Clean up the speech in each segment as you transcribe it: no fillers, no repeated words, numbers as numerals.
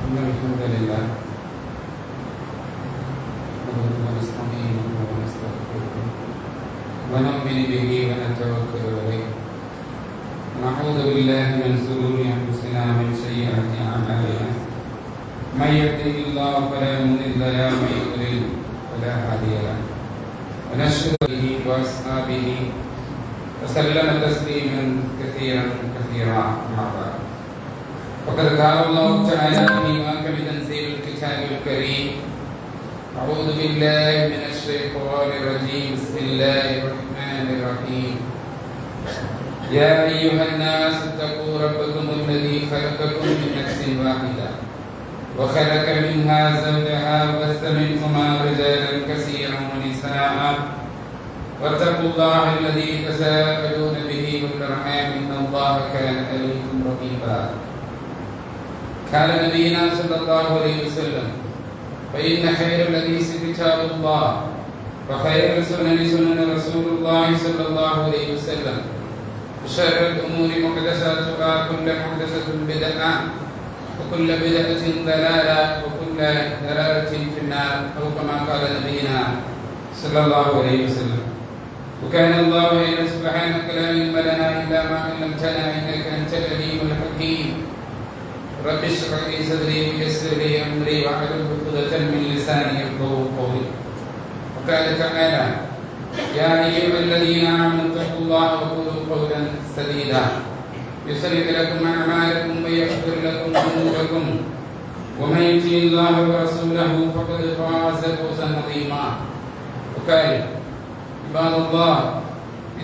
إن الحمد لله نحمده ونستعينه ونستغفره ونؤمن به ونتوكل عليه ونعوذ بالله من شرور أنفسنا ومن سيئات أعمالنا من يهده الله فلا مضل له ومن يضلل فلا هادي له ونشهد به وأصحابه وسلم تسليما كثيرا أما بعد وقد قال الله تعالى في محكم تنزيل الكتاب الكريم أعوذ بالله من الشيطان الرجيم بسم الله الرحمن الرحيم يا أيها الناس اتقوا ربكم الذي خلقكم من نفس واحدة وخلق منها زوجها وبث منهما رجالا كثيرا ونساء واتقوا الله الذي تساءلون به والأرحام إن الله كان عليكم رقيبا قال نبينا صلى الله عليه وسلم فإن خير الحديث كتاب الله وخير السنن سنن رسول الله صلى الله عليه وسلم وشر الأمور محدثاتها كل محدثة بدعة وكل بدعة ضلالة وكل ضلالة في النار أو كما قال نبينا صلى الله عليه وسلم وكان الله سبحانه لا علم لنا إلا ما علمتنا إنك أنت العليم الحكيم رب اشرح لي صدري ويسر لي أمري واحلل عقدة من لساني يفقهوا قولي وقال تعالى يا أيها الذين آمنوا اتقوا الله وقولوا قولا سديدا يصلح لكم أعمالكم ويغفر لكم ذنوبكم ومن يطع الله ورسوله فقد فاز فوزا عظيما وقال عباد الله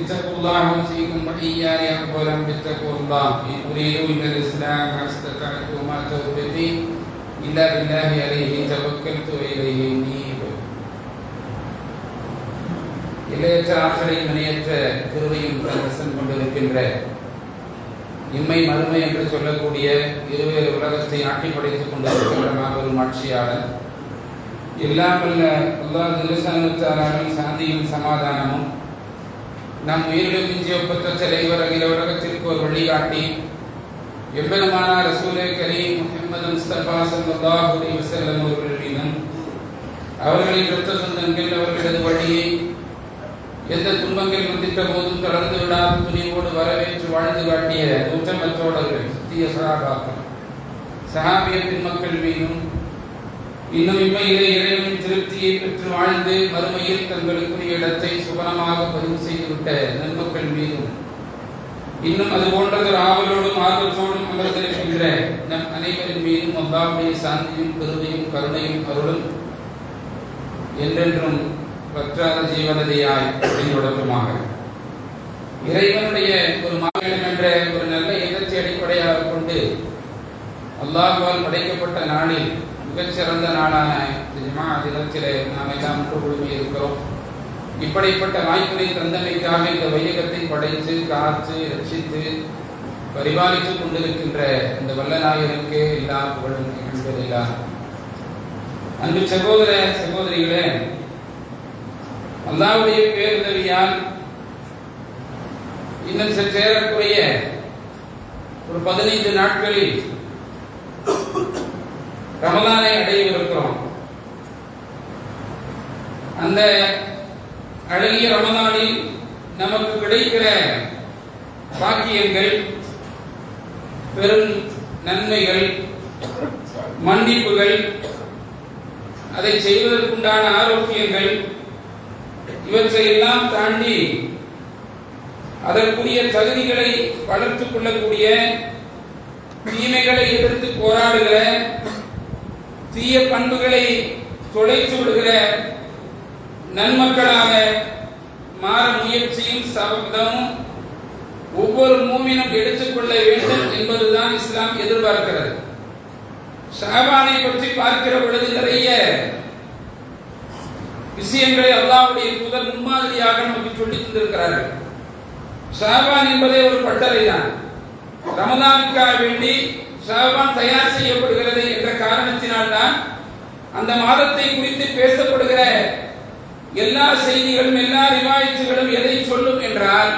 اتقوا الله اوصيكم واياي اولا بتقوى الله ان اريد الا الاسلام ما استطعت وما توفيقي الا بالله عليه توكلت واليه انيب இளையற்ற ஆற்றலை மணியற்ற திருவையும் தரிசனம் கொண்டிருக்கின்ற இம்மை மறுமை என்று சொல்லக்கூடிய இருவேறு உலகத்தை ஆட்டி படைத்துக் கொண்டிருக்கின்ற மாபெரும் ஆட்சியாளர் இல்லாமல்ல அல்லாஹ் ஜல்லஷானுவின் சாந்தியும் சமாதானமும் நம் உயிரிலும் மிஞ்சிய ஒப்பற்ற தலைவர் அகில உலகத்திற்கு ஒரு வழிகாட்டி எம்பெருமானார் ரசூலே கரீம் முஹம்மது முஸ்தபா ஸல்லல்லாஹு அலைஹி வஸல்லம் அவர்கள் மீதும் அவர்களின் இரத்த சொந்தங்கள் அவர்களது வழியை எந்த துன்பங்கள் வந்திட்ட போதும் தொடர்ந்து விடாத துணிவோடு வரவேற்று வாழ்ந்து காட்டிய உத்தமத்தோடர்கள் சத்திய சஹாபாக்கள் சஹாபியத்தின் மக்கள் மீதும் இன்னும் இம்மையிலே இறைவனின் திருப்தியை பெற்று வாழ்ந்து மறுமையில் தங்களுக்குரிய இடத்தை சுபனமாக பதிவு செய்துவிட்ட நன்மக்கள் மீதும் இன்னும் அது போன்றதொரு ஆவலோடும் ஆர்வத்தோடும் அமர்ந்திருக்கின்ற நம் அனைவரின் மீதும் அல்லாஹ்வுடைய சாந்தியும் கருணையும் கருணையும் அருளும் என்றென்றும் வற்றாத ஜீவனதியாய் தொடருமாக இறைவனுடைய ஒரு மாநிலம் என்ற ஒரு நல்ல எண்ணத்தை அடிப்படையாக கொண்டு அல்லாஹ்வால் படைக்கப்பட்ட நாளில் மிகச்சிறந்த நாளான ஜுமா தினத்திலே நாம் எல்லாம் ஒன்று இருக்கிறோம். இப்படிப்பட்ட வாய்ப்பினை தந்தமைக்காக இந்த வையகத்தை படைத்து காத்து ரட்சித்து பரிபாலித்துக் கொண்டிருக்கின்ற இந்த வல்லநாயகனுக்கு எல்லா புகழும் என்பதில்லா. அன்பு சகோதர சகோதரிகளே, அல்லாஹ்வுடைய பேருதவியால் இன்னும் சற்றேறக்குறைய ஒரு 15 நாட்களில் ரமலானை அடையவிருக்கிறோம். அந்த அழகிய ரமலானில் நமக்கு கிடைக்கிற பாக்கியங்கள், பெரும் நன்மைகள், மன்னிப்புகள், அதை செய்வதற்குண்டான ஆரோக்கியங்கள், இவற்றையெல்லாம் தாண்டி அதற்குரிய தகுதிகளை வளர்த்துக் கொள்ளக்கூடிய, தீமைகளை எதிர்த்து போராடுகிற, தீய பண்புகளை தொலைத்து விடுகிற நன்மக்களாக மாற முயற்சியும் சபதமும் ஒவ்வொரு மூமினும் எடுத்துக்கொள்ள வேண்டும் என்பதுதான் இஸ்லாம் எதிர்பார்க்கிறது. ஷாபானை பற்றி பார்க்கிற பொழுது நிறைய விஷயங்களை அல்லாஹ்வுடைய தூதர் முன்மாதிரியாக நமக்கு சொல்லி தந்திருக்கிறார்கள். ஷாபான் என்பதே ஒரு பட்டறை தான். ரமலானுக்காக வேண்டி ஷாபான் தயார் செய்யப்படுகிறது என்ற காரணத்தினால்தான் அந்த மாதத்தை குறித்து பேசப்படுகிற எல்லா செய்திகளும் எல்லா ரிவாயத்துகளும் எதை சொல்லும் என்றால்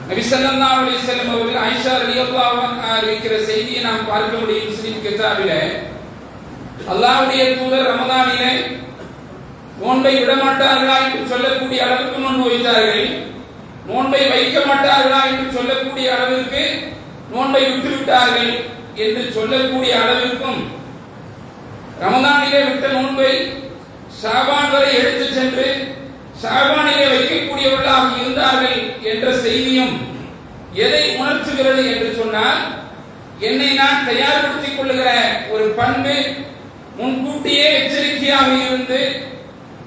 நபி ஸல்லல்லாஹு அலைஹி வஸல்லம் அவர்கள் ஆயிஷா ரலியல்லாஹு அன்ஹா அறிவிக்கிற செய்தியை நாம் பார்க்க முடியும் முஸ்லிம் கிதாபிலே. அல்லாஹ்வுடைய தூதர் ரமதானிலே நோன்பை விட மாட்டார்களா என்று சொல்லக்கூடிய அளவுக்கு நோன்பு வைத்தார்கள். நோன்பை வைக்க மாட்டார்களா என்று சொல்லக்கூடிய அளவிற்கு நோன்பை விட்டுவிட்டார்கள் என்று சொல்லக்கூடிய அளவிற்கும் ரமதானிலே விட்ட நோன்பை ஷாபான் வரை எடுத்து சென்று ஷாபானிலே வைக்கக்கூடியவர்களாக இருந்தார்கள் என்ற செய்தியும் எதை உணர்த்துகிறது என்று சொன்னால், என்னை நான் தயார்படுத்திக் கொள்ளுகிற ஒரு பண்பு, முன்கூட்டியே எச்சரிக்கையாக இருந்து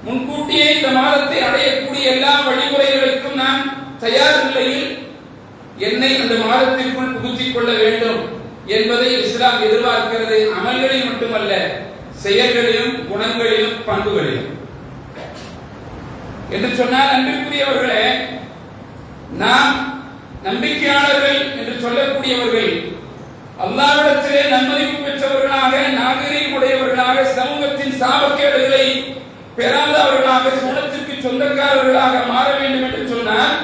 முன்கூட்டியே இந்த மாதத்தை அடையக்கூடிய எல்லா வழிமுறைகளுக்கும் நான் தயார் நிலையில் என்னை அந்த மாதத்திற்குள் புகுத்திக் கொள்ள வேண்டும் என்பதை இஸ்லாம் எதிர்பார்க்கிறது. அமல்களில் மட்டுமல்ல, செயல்களிலும், குணங்களிலும், பண்புகளிலும். என்று சொன்னால், அன்பிற்குரியவர்களே, நாம் நம்பிக்கையாளர்கள் என்று சொல்லக்கூடியவர்கள் அல்லாஹ்விடத்திலே நன்மதிப்பு பெற்றவர்களாக, நாகரீகம் உடையவர்களாக, சமூகத்தின் சாபக்கேடுகளை பெறாதவர்களாக, சுனத்திற்கு சொந்தக்காரர்களாக மாற வேண்டும் என்று சொன்னால்,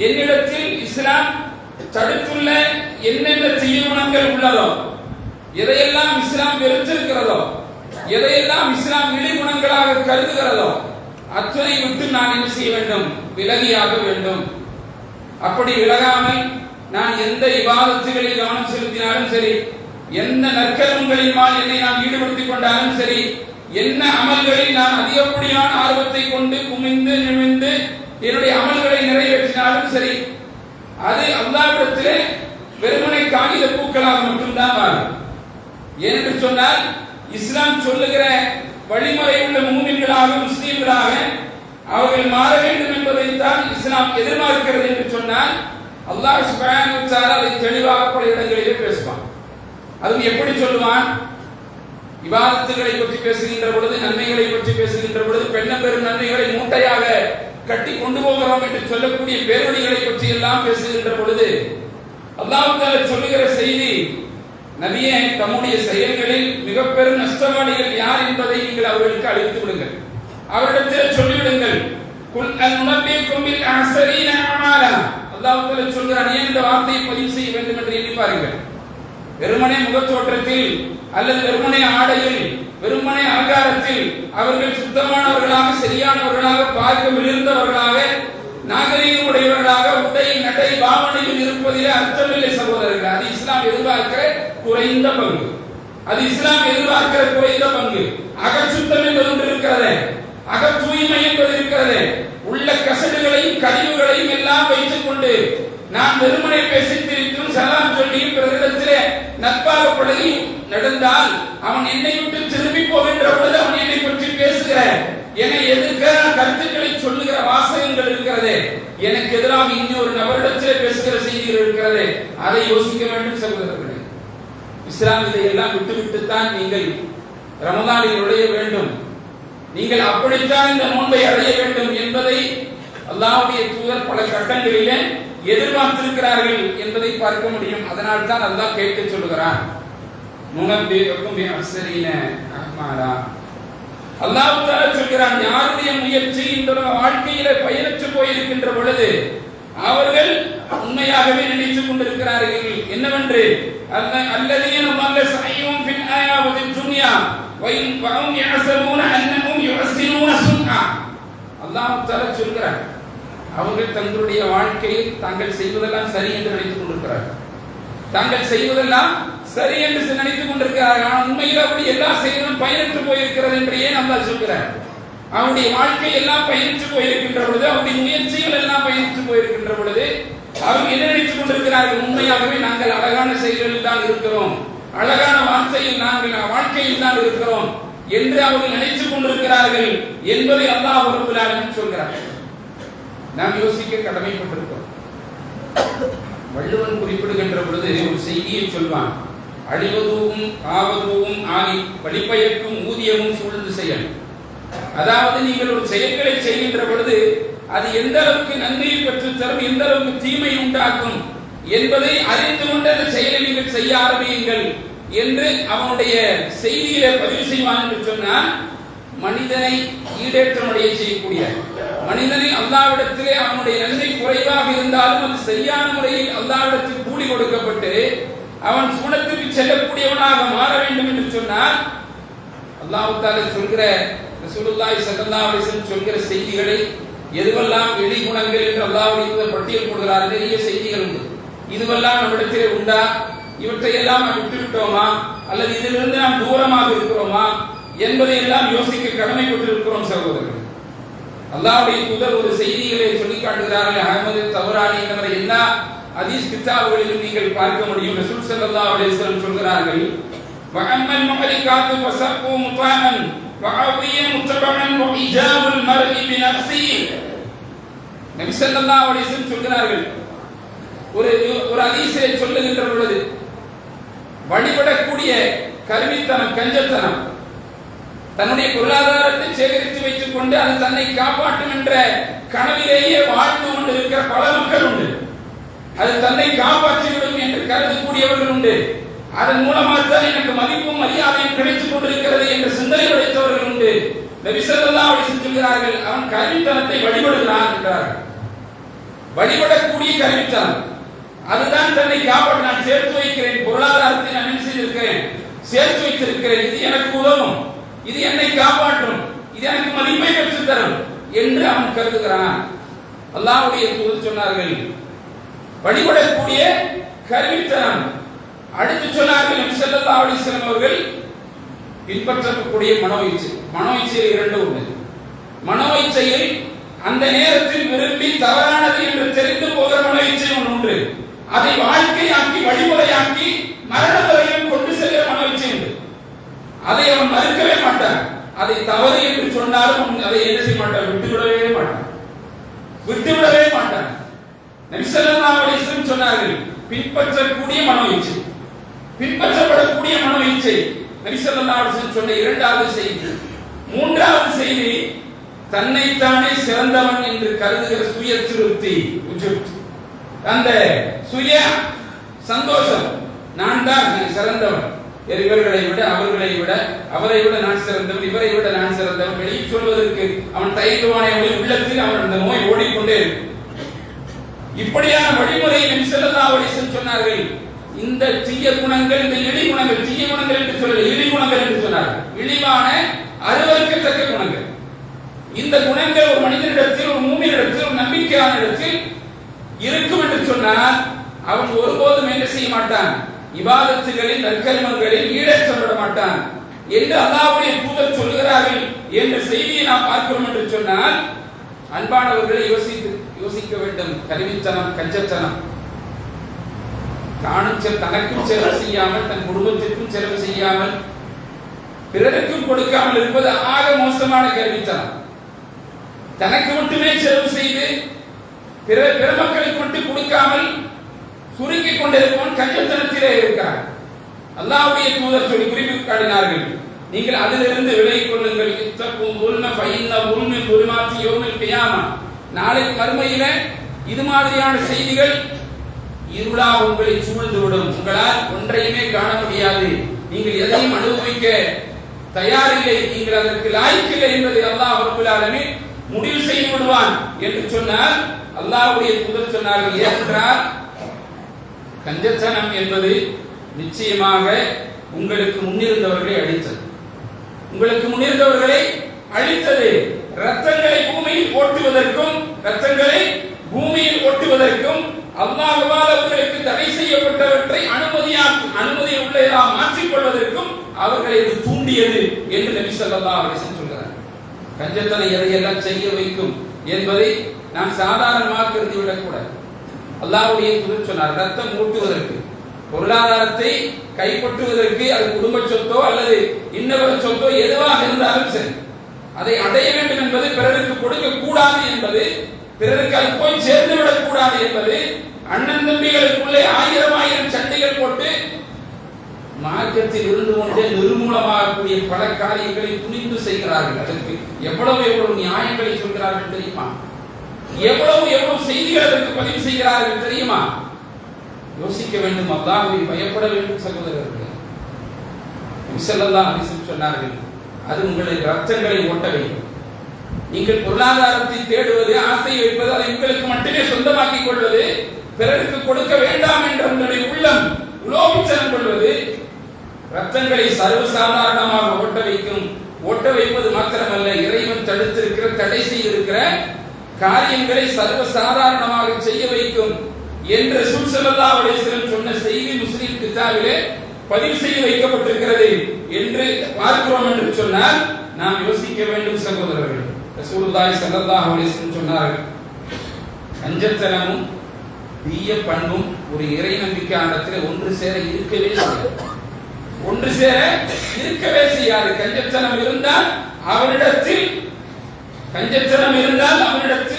என்னிடத்தில் இஸ்லாம் தடுத்துள்ள என்னென்ன தீர்மானங்கள் உள்ளதோ, எதையெல்லாம் இஸ்லாம் வெறுத்திருக்கிறதோ, எதையெல்லாம் இஸ்லாம் இழிகுணங்களாக கருதுகிறதோ அத்தனை விட்டு நான் என்ன செய்ய வேண்டும்? விலகியாக வேண்டும். அப்படி விலகாமல் நான் எந்த இபாதத்துகளில் கவனம் செலுத்தினாலும் சரி, எந்த நற்கர்மங்களினால் என்னை நான் ஈடுபடுத்திக் கொண்டாலும் சரி, என்ன அமல்களில் நான் அதிகப்படியான ஆர்வத்தை கொண்டு குமிந்து நிமிர்ந்து என்னுடைய அமல்களை நிறைவேற்றினாலும் சரி, அது அல்லாஹ்விடத்திலே வெறுமனை காகித பூக்களாக மட்டும்தான் மாறும். ஏனென்று சொன்னால், இஸ்லாம் சொல்லுகிற வழிமுறை உள்ள மூமின்களாக, முஸ்லீம்களாக அவர்கள் மாற வேண்டும் என்பதைத்தான் இஸ்லாம் எதிர்பார்க்கிறது என்று சொன்னால், அல்லாஹ் சுப்ஹானஹு வ தஆலா அதை தெளிவாக பல இடங்களிலே பேசுவான். அதுவும் எப்படி சொல்லுவான்? இபாதத்துகளை பற்றி பேசுகின்ற பொழுது, நன்மைகளை பற்றி பேசுகின்ற பொழுது, பெரும் நன்மைகளை மூட்டையாக கட்டி கொண்டு போகிறோம் என்று சொல்லக்கூடிய பேரொழிகளை பற்றி எல்லாம் பேசுகின்ற பொழுது அல்லாஹ் தஆலா சொல்லுகிற செய்தி, நபியே, தம்முடைய செயல்களில் மிக பெரும் நஷ்டவாளிகள் யார் என்பதை நீங்கள் அவர்களுக்கு அளித்து விடுங்கள். அவரிடத்தில் சொல்லிவிடுங்கள். குல் அன்நபிக்கும் பில் அஹ்ஸரீன அமாலா. அல்லாஹ் தஆலா சொல்கிறான், ஏன் இந்த வார்த்தையை பதிவு செய்ய வேண்டும் என்று எண்ணி பாருங்கள். வெறுமனே முகத்தோற்றத்தில் அல்லது வெறுமனே ஆடையில், வெறுமனே அலங்காரத்தில் அவர்கள் சுத்தமானவர்களாக, சரியானவர்களாக, பார்க்க விழுந்தவர்களாக, நாகரீகம் உடையவர்களாக, உடை நடை பாவனையில் இருப்பதிலே அர்த்தமில்லை சகோதரர்கள். அது இஸ்லாம் எதிர்பார்க்கிற குறைந்த பங்கு. அது இஸ்லாம் எதிர்பார்க்கிற குறைந்த பங்கு. அகச்சுத்தம் என்பது ஒன்று இருக்கிறது, அக தூய்மை என்பது இருக்கிறது. உள்ள கசடுகளையும் கழிவுகளையும் எல்லாம் வைத்துக் கொண்டு நான் வெறுமனை பேசித்திருக்கும் சலாம் சொல்லியும் பிறரிடத்திலே நட்பாக பழகி நடந்தால் அவன் என்னை விட்டு திரும்பி போகின்ற பொழுது அவன் என்னை பற்றி பேசுகிற, என்னை எதிர்க்கிற கருத்துக்களை சொல்லுகிற வாசகங்கள் இருக்கிறது, எனக்கு எதிராக இன்னொரு நபரிடத்திலே பேசுகிற செய்திகள் இருக்கிறது. அதை யோசிக்க வேண்டும் சகோதரர்களே. இஸ்லாம் இதையெல்லாம் விட்டுவிட்டுத்தான் நீங்கள் ரமதானில் நுழைய வேண்டும், நீங்கள் அப்படித்தான் இந்த நோன்பை அடைய வேண்டும் என்பதை அல்லாஹ்வுடைய தூதர் பல கட்டங்களிலே எதிர்பார்த்திருக்கிறார்கள் என்பதை பார்க்க முடியும். அதனால் தான் அல்லாஹ் கேட்க சொல்லுகிறான், முனப்பிக்கும் பி அஹ்ஸரீன அமாலா. அல்லாஹ் தஆலா சொல்கிறான், யாருடைய முயற்சி இந்த வாழ்க்கையில பயனற்று போயிருக்கின்ற பொழுது அவர்கள் உண்மையாகவே நினைத்துக் கொண்டிருக்கிறார்கள் என்னவென்று, அல்லதீன ضل سعيهم في الحياة الدنيا وهم يحسبون أنهم يحسنون صنعا. அல்லாஹ் தஆலா சொல்கிறார், அவர்கள் தங்களுடைய வாழ்க்கையில் தாங்கள் செய்வதெல்லாம் சரி என்று நினைத்துக் கொண்டிருக்கிறார்கள். தாங்கள் செய்வதெல்லாம் சரி என்று நினைத்துக் கொண்டிருக்கிறார்கள். ஆனால் உண்மையில் அப்படி எல்லா செயலும் பயனற்று போயிருக்கிறது என்று ஏன் அல்லாஹ் சொல்கிறார்? அவருடைய வாழ்க்கை எல்லாம் பயனற்று போயிருக்கின்ற பொழுது, அவருடைய முயற்சிகள் எல்லாம் பயனற்று போயிருக்கின்ற பொழுது அவங்க என்ன நினைத்துக் கொண்டிருக்கிறார்கள்? உண்மையாகவே நாங்கள் அழகான செயல்களில் தான் இருக்கிறோம், அழகான வார்த்தையில் நாங்கள் வாழ்க்கையில் தான் இருக்கிறோம் என்று அவர்கள் நினைத்துக் கொண்டிருக்கிறார்கள் என்பதை அல்லாஹ் ரப்பல் ஆலமீன் சொல்கிறார். நாம் யோசிக்க கடமைப்பட்டிருக்கிறோம். வள்ளுவன் குறிப்பிடுகின்ற பொழுது ஒரு செய்தியை சொல்வான், அழிவதும் ஆவதும் ஆகி வழிபயக்கும் ஊதியமும் சூழ்ந்து செயல். அதாவது நீங்கள் ஒரு செயல்களை செய்கின்ற பொழுது அது எந்த அளவுக்கு நன்மையை பெற்று தரும், எந்த அளவுக்கு தீமை உண்டாக்கும் என்பதை அறிந்து கொண்டு அந்த செயலை நீங்கள் செய்ய ஆரம்பியுங்கள் என்று அவனுடைய செய்தியில பதிவு செய்வான் என்று சொன்னால், மனிதனை ஈடேற்றமடைய செய்யக்கூடிய, மனிதனை அல்லாஹ்விடத்திலே அவனுடைய நன்மை குறைவாக இருந்தாலும் அது சரியான முறையில் அல்லாஹ்விடத்தில் கூலி கொடுக்கப்பட்டு அவன் சுவனத்துக்கு செல்லக்கூடியவனாக மாற வேண்டும் என்று சொன்னால் அல்லாஹ் தஆலா சொல்கிற ரசூலுல்லாஹி ஸல்லல்லாஹு அலைஹி வஸல்லம் சொல்கிற செய்திகளை எதுவெல்லாம் இழி குணங்கள் என்று அல்லாஹ்வுடைய பட்டியல் போடுகிறார். நிறைய செய்திகள் உண்டு. இதுவெல்லாம் நம்மிடத்திலே உண்டா, இவற்றை எல்லாம் நாம் விட்டுவிட்டோமா, அல்லது இதிலிருந்து நாம் தூரமாக இருக்கிறோமா என்பதை எல்லாம் யோசிக்க கடமைப்பட்டிருக்கிறோம் சகோதரர்கள். அல்லாஹ்வுடைய தூதர் ஒரு செய்திகளை சொல்லி காட்டுகிறார்கள். அஹ்மது தபரானி என்ற எல்லா ஹதீஸ் கிதாபுகளிலும் நீங்கள் பார்க்க முடியும். ரசூல் ஸல்லல்லாஹு அலைஹி வஸல்லம் சொல்கிறார்கள், வஅம்மல் முஹலிகாத்து ஃபஸப்பு முதாஅன் வஅவிய முத்தபஅன் வஇஜாபுல் மர்இ பினஃஸிஹி. நபி ஸல்லல்லாஹு அலைஹி வஸல்லம் சொல்கிறார்கள், ஒரு ஹதீஸை சொல்லுகின்ற பொழுது வழிபடக்கூடிய கருமித்தனம், கஞ்சத்தனம், தன்னுடைய பொருளாதாரத்தை சேகரித்து வைத்துக் கொண்டு அது தன்னை காப்பாற்றும் என்ற கனவிலேயே வாழ்ந்து கொண்டிருக்கிற பல மக்கள் உண்டு. அது தன்னை காப்பாற்றிவிடும் என்று கருதக்கூடியவர்கள் உண்டு. அதன் மூலமாகத்தான் எனக்கு மதிப்பும் மரியாதையும் கிடைத்துக் கொண்டிருக்கிறது என்ற சிந்தனை உடைத்தவர்கள் உண்டு. நபி ஸல்லல்லாஹு அலைஹி வஸல்லம் சொல்கிறார்கள், அவன் கருமித்தனத்தை வழிபடுகிறான் என்றார்கள். வழிபடக்கூடிய கருமித்தனம் அதுதான் தன்னை காப்பாற்ற. நான் சேர்த்து வைக்கிறேன், பொருளாதாரத்தை நான் என்ன செய்திருக்கிறேன், சேர்த்து வைத்திருக்கிறேன், இது எனக்கு உதவும், இது என்னை காப்பாற்றும், இது எனக்கு மதிப்பை பெற்றுத் தரும் என்று அவன் கருதுகிறான். அல்லாஹ்வுடைய தூதர் சொன்னார்கள், வழிபடக்கூடிய கருவித்தனம். அடுத்து சொன்னார்கள் நபி ஸல்லல்லாஹு அலைஹி வஸல்லம் அவர்கள், பின்பற்றக்கூடிய மனோயிச்சை. மனோயிச்சையில் இரண்டு உண்டு. மனோயிச்சையில் அந்த நேரத்தில் விரும்பி தவறானது என்று தெரிந்து போகிற மனோயிச்சை ஒன்று உண்டு. அதை வாழ்க்கையாக்கி வழிமுறையாக்கி மரண வரையும் கொண்டு செல்கிற மனோயிச்சை உண்டு. அதை அவன் மறுக்கவே மாட்டான். அதை தவறு என்று சொன்னாலும் அதை என்ன செய்ய மாட்டான், விட்டுவிடவே மாட்டான், விட்டுவிடவே மாட்டான். நபி ஸல்லல்லாஹு அலைஹி வஸல்லம் சொன்னார்கள், பின்பற்றக்கூடிய மனோயிச்சை, பின்பற்றப்படக்கூடிய மனோயிச்சை. நபி ஸல்லல்லாஹு அலைஹி வஸல்லம் சொன்ன இரண்டாவது செய்தி. மூன்றாவது செய்தி, தன்னைத்தானே சிறந்தவன் என்று கருதுகிற சுய திருப்தி, அந்த சுய சந்தோஷம். நான் தான் சிறந்தவன், இவர்களை விட அவர்களை விட அவரை விட நான் சிறந்தவன், இவரை விட நான் சிறந்தவன் வெளியே சொல்வதற்கு அவன் தயங்குவானே, உள்ளத்தில் அவன் அந்த நோய் ஓடிக்கொண்டே இருக்கும். இப்படியான வழிமுறையை நபி ஸல்லல்லாஹு அலைஹி வஸல்லம் சொன்னார்கள். இந்த தீய குணங்கள், இந்த இழி குணங்கள், தீய குணங்கள் என்று சொல்லல, இழி குணங்கள் என்று சொன்னார்கள். இழிவான அருவருக்கத்தக்க குணங்கள். இந்த குணங்கள் ஒரு மனிதனிடத்தில், ஒரு மூமினிடத்தில், ஒரு நம்பிக்கையான இடத்தில் இருக்கும் என்று சொன்னால் அவன் ஒருபோதும் என்ன செய்ய மாட்டான், இபாதத்துகளில் நற்கர்மங்களில் ஈடேற்றப்பட மாட்டான் என்று அல்லாஹ்வுடைய தூதர் சொல்கிறார்கள் என்ற செய்தியை நாம் பார்க்கிறோம் என்று சொன்னால், அன்பானவர்களை யோசிக்க வேண்டும். கருவித்தனம், கஞ்சத்தனம், தனக்கும் செலவு செய்யாமல், தன் குடும்பத்திற்கும் செலவு செய்யாமல், பிறருக்கும் கொடுக்காமல் இருப்பது ஆக மோசமான கருவித்தனம். தனக்கு மட்டுமே செலவு செய்து பிற மக்களுக்கு மட்டும் கொடுக்காமல் சுருக்கிக் கொண்டிருப்பவன் கஞ்சத்தனத்திலே இருக்கிறார். அல்லாஹ்வுடைய தூதர் சொல்லி குறிப்பிட்டு காட்டினார்கள், நீங்கள் அதிலிருந்து விலகிக் கொள்ளுங்கள். நாளை மறுமையில இது மாதிரியான செய்திகள் இருளாக உங்களை சூழ்ந்துவிடும். உங்களால் ஒன்றையுமே காண முடியாது, நீங்கள் எதையும் அனுபவிக்க தயாரில்லை, நீங்கள் அதற்கு லாய்க்கில்லை என்பதை அல்லாஹ் ரப்பல் ஆலமீன் முடிவு செய்து விடுவான் என்று சொன்னால், அல்லாஹ்வுடைய தூதர் சொன்னார்கள், ஏனென்றால் கஞ்சத்தனம் என்பது நிச்சயமாக உங்களுக்கு முன்னிருந்தவர்களை அழித்தது, உங்களுக்கு முன்னிருந்தவர்களை அழித்தது. ரத்தங்களை பூமியில் ஓட்டுவதற்கும் அல்லாஹ்வால் அவர்களுக்கு தடை செய்யப்பட்டவற்றை அனுமதி உள்ளதாக மாற்றிக் கொள்வதற்கும் அவர்களை இது தூண்டியது என்று நபி ஸல்லல்லாஹு அலைஹி வஸல்லம் சொல்கிறார். கஞ்சத்தனை எதையெல்லாம் செய்ய வைக்கும் என்பதை நாம் சாதாரணமாக கருதிவிடக் கூடாது. அல்லாஹ்வுடைய தூதர் சொன்னார், ரத்தம் ஊட்டுவதற்கு, பொருளாதாரத்தை கைப்பற்றுவதற்கு, அது குடும்ப சொத்தோ அல்லது இன்னொரு சொத்தோ எதுவாக இருந்தாலும் சரி, அதை அடைய வேண்டும் என்பது, பிறருக்கு கொடுக்க கூடாது என்பது, பிறருக்கு அது போய் சேர்ந்து விடக் கூடாது என்பது, அண்ணன் தம்பிகளுக்குள்ளே ஆயிரம் சண்டைகள் போட்டு மார்க்கத்தில் இருந்து கொண்டே நிர்மூலமாகக்கூடிய பல காரியங்களை துணிந்து செய்கிறார்கள். அதற்கு எவ்வளவு நியாயங்களை சொல்கிறார்கள் தெரியுமா? எவ்வளவு செய்திகள் அதற்கு பதிவு செய்கிறார்கள் தெரியுமா? யோசிக்க வேண்டும், அல்லாஹ்வை பயப்பட வேண்டும் சகோதரர்களே. நபி ஸல்லல்லாஹு அலைஹி வஸல்லம் சொன்னார்கள், அது உங்களுடைய ரத்தங்களை ஓட்ட வைக்கும். நீங்கள் பொருளாதாரத்தை தேடுவது, ஆசை வைப்பது, அதை உங்களுக்கு மட்டுமே சொந்தமாக்கிக் கொள்வது, பிறருக்கு கொடுக்க வேண்டாம் என்ற உங்களுடைய உள்ளம் உலோபிச்சனம் கொள்வது ரத்தங்களை சர்வசாதாரணமாக ஓட்ட வைக்கும். ஓட்ட வைப்பது மாத்திரமல்ல, இறைவன் தடுத்திருக்கிற, தடை செய்திருக்கிற காரியங்களை சர்வசாதாரணமாக செய்ய வைக்கும் என்று ரசூல் ஸல்லல்லாஹு அலைஹி வஸல்லம் சொன்ன செய்தி முஸ்லிம் கிதாபிலே பதிவு செய்து வைக்கப்பட்டிருக்கிறது என்று பார்க்கிறோம். என்று சொன்னால் நாம் யோசிக்க வேண்டும் சகோதரர்கள். ரசூலுல்லாஹி ஸல்லல்லாஹு அலைஹி வஸல்லம் சொன்னார்கள், கஞ்சத்தனமும் தீய பண்பும் ஒரு இறை நம்பிக்கையாளத்தில் ஒன்று சேர இருக்கவே செய்யாது. ஒன்று சேர இருக்கவே செய்யாது. கஞ்சத்தனம் இருந்தால் அவனிடத்தில்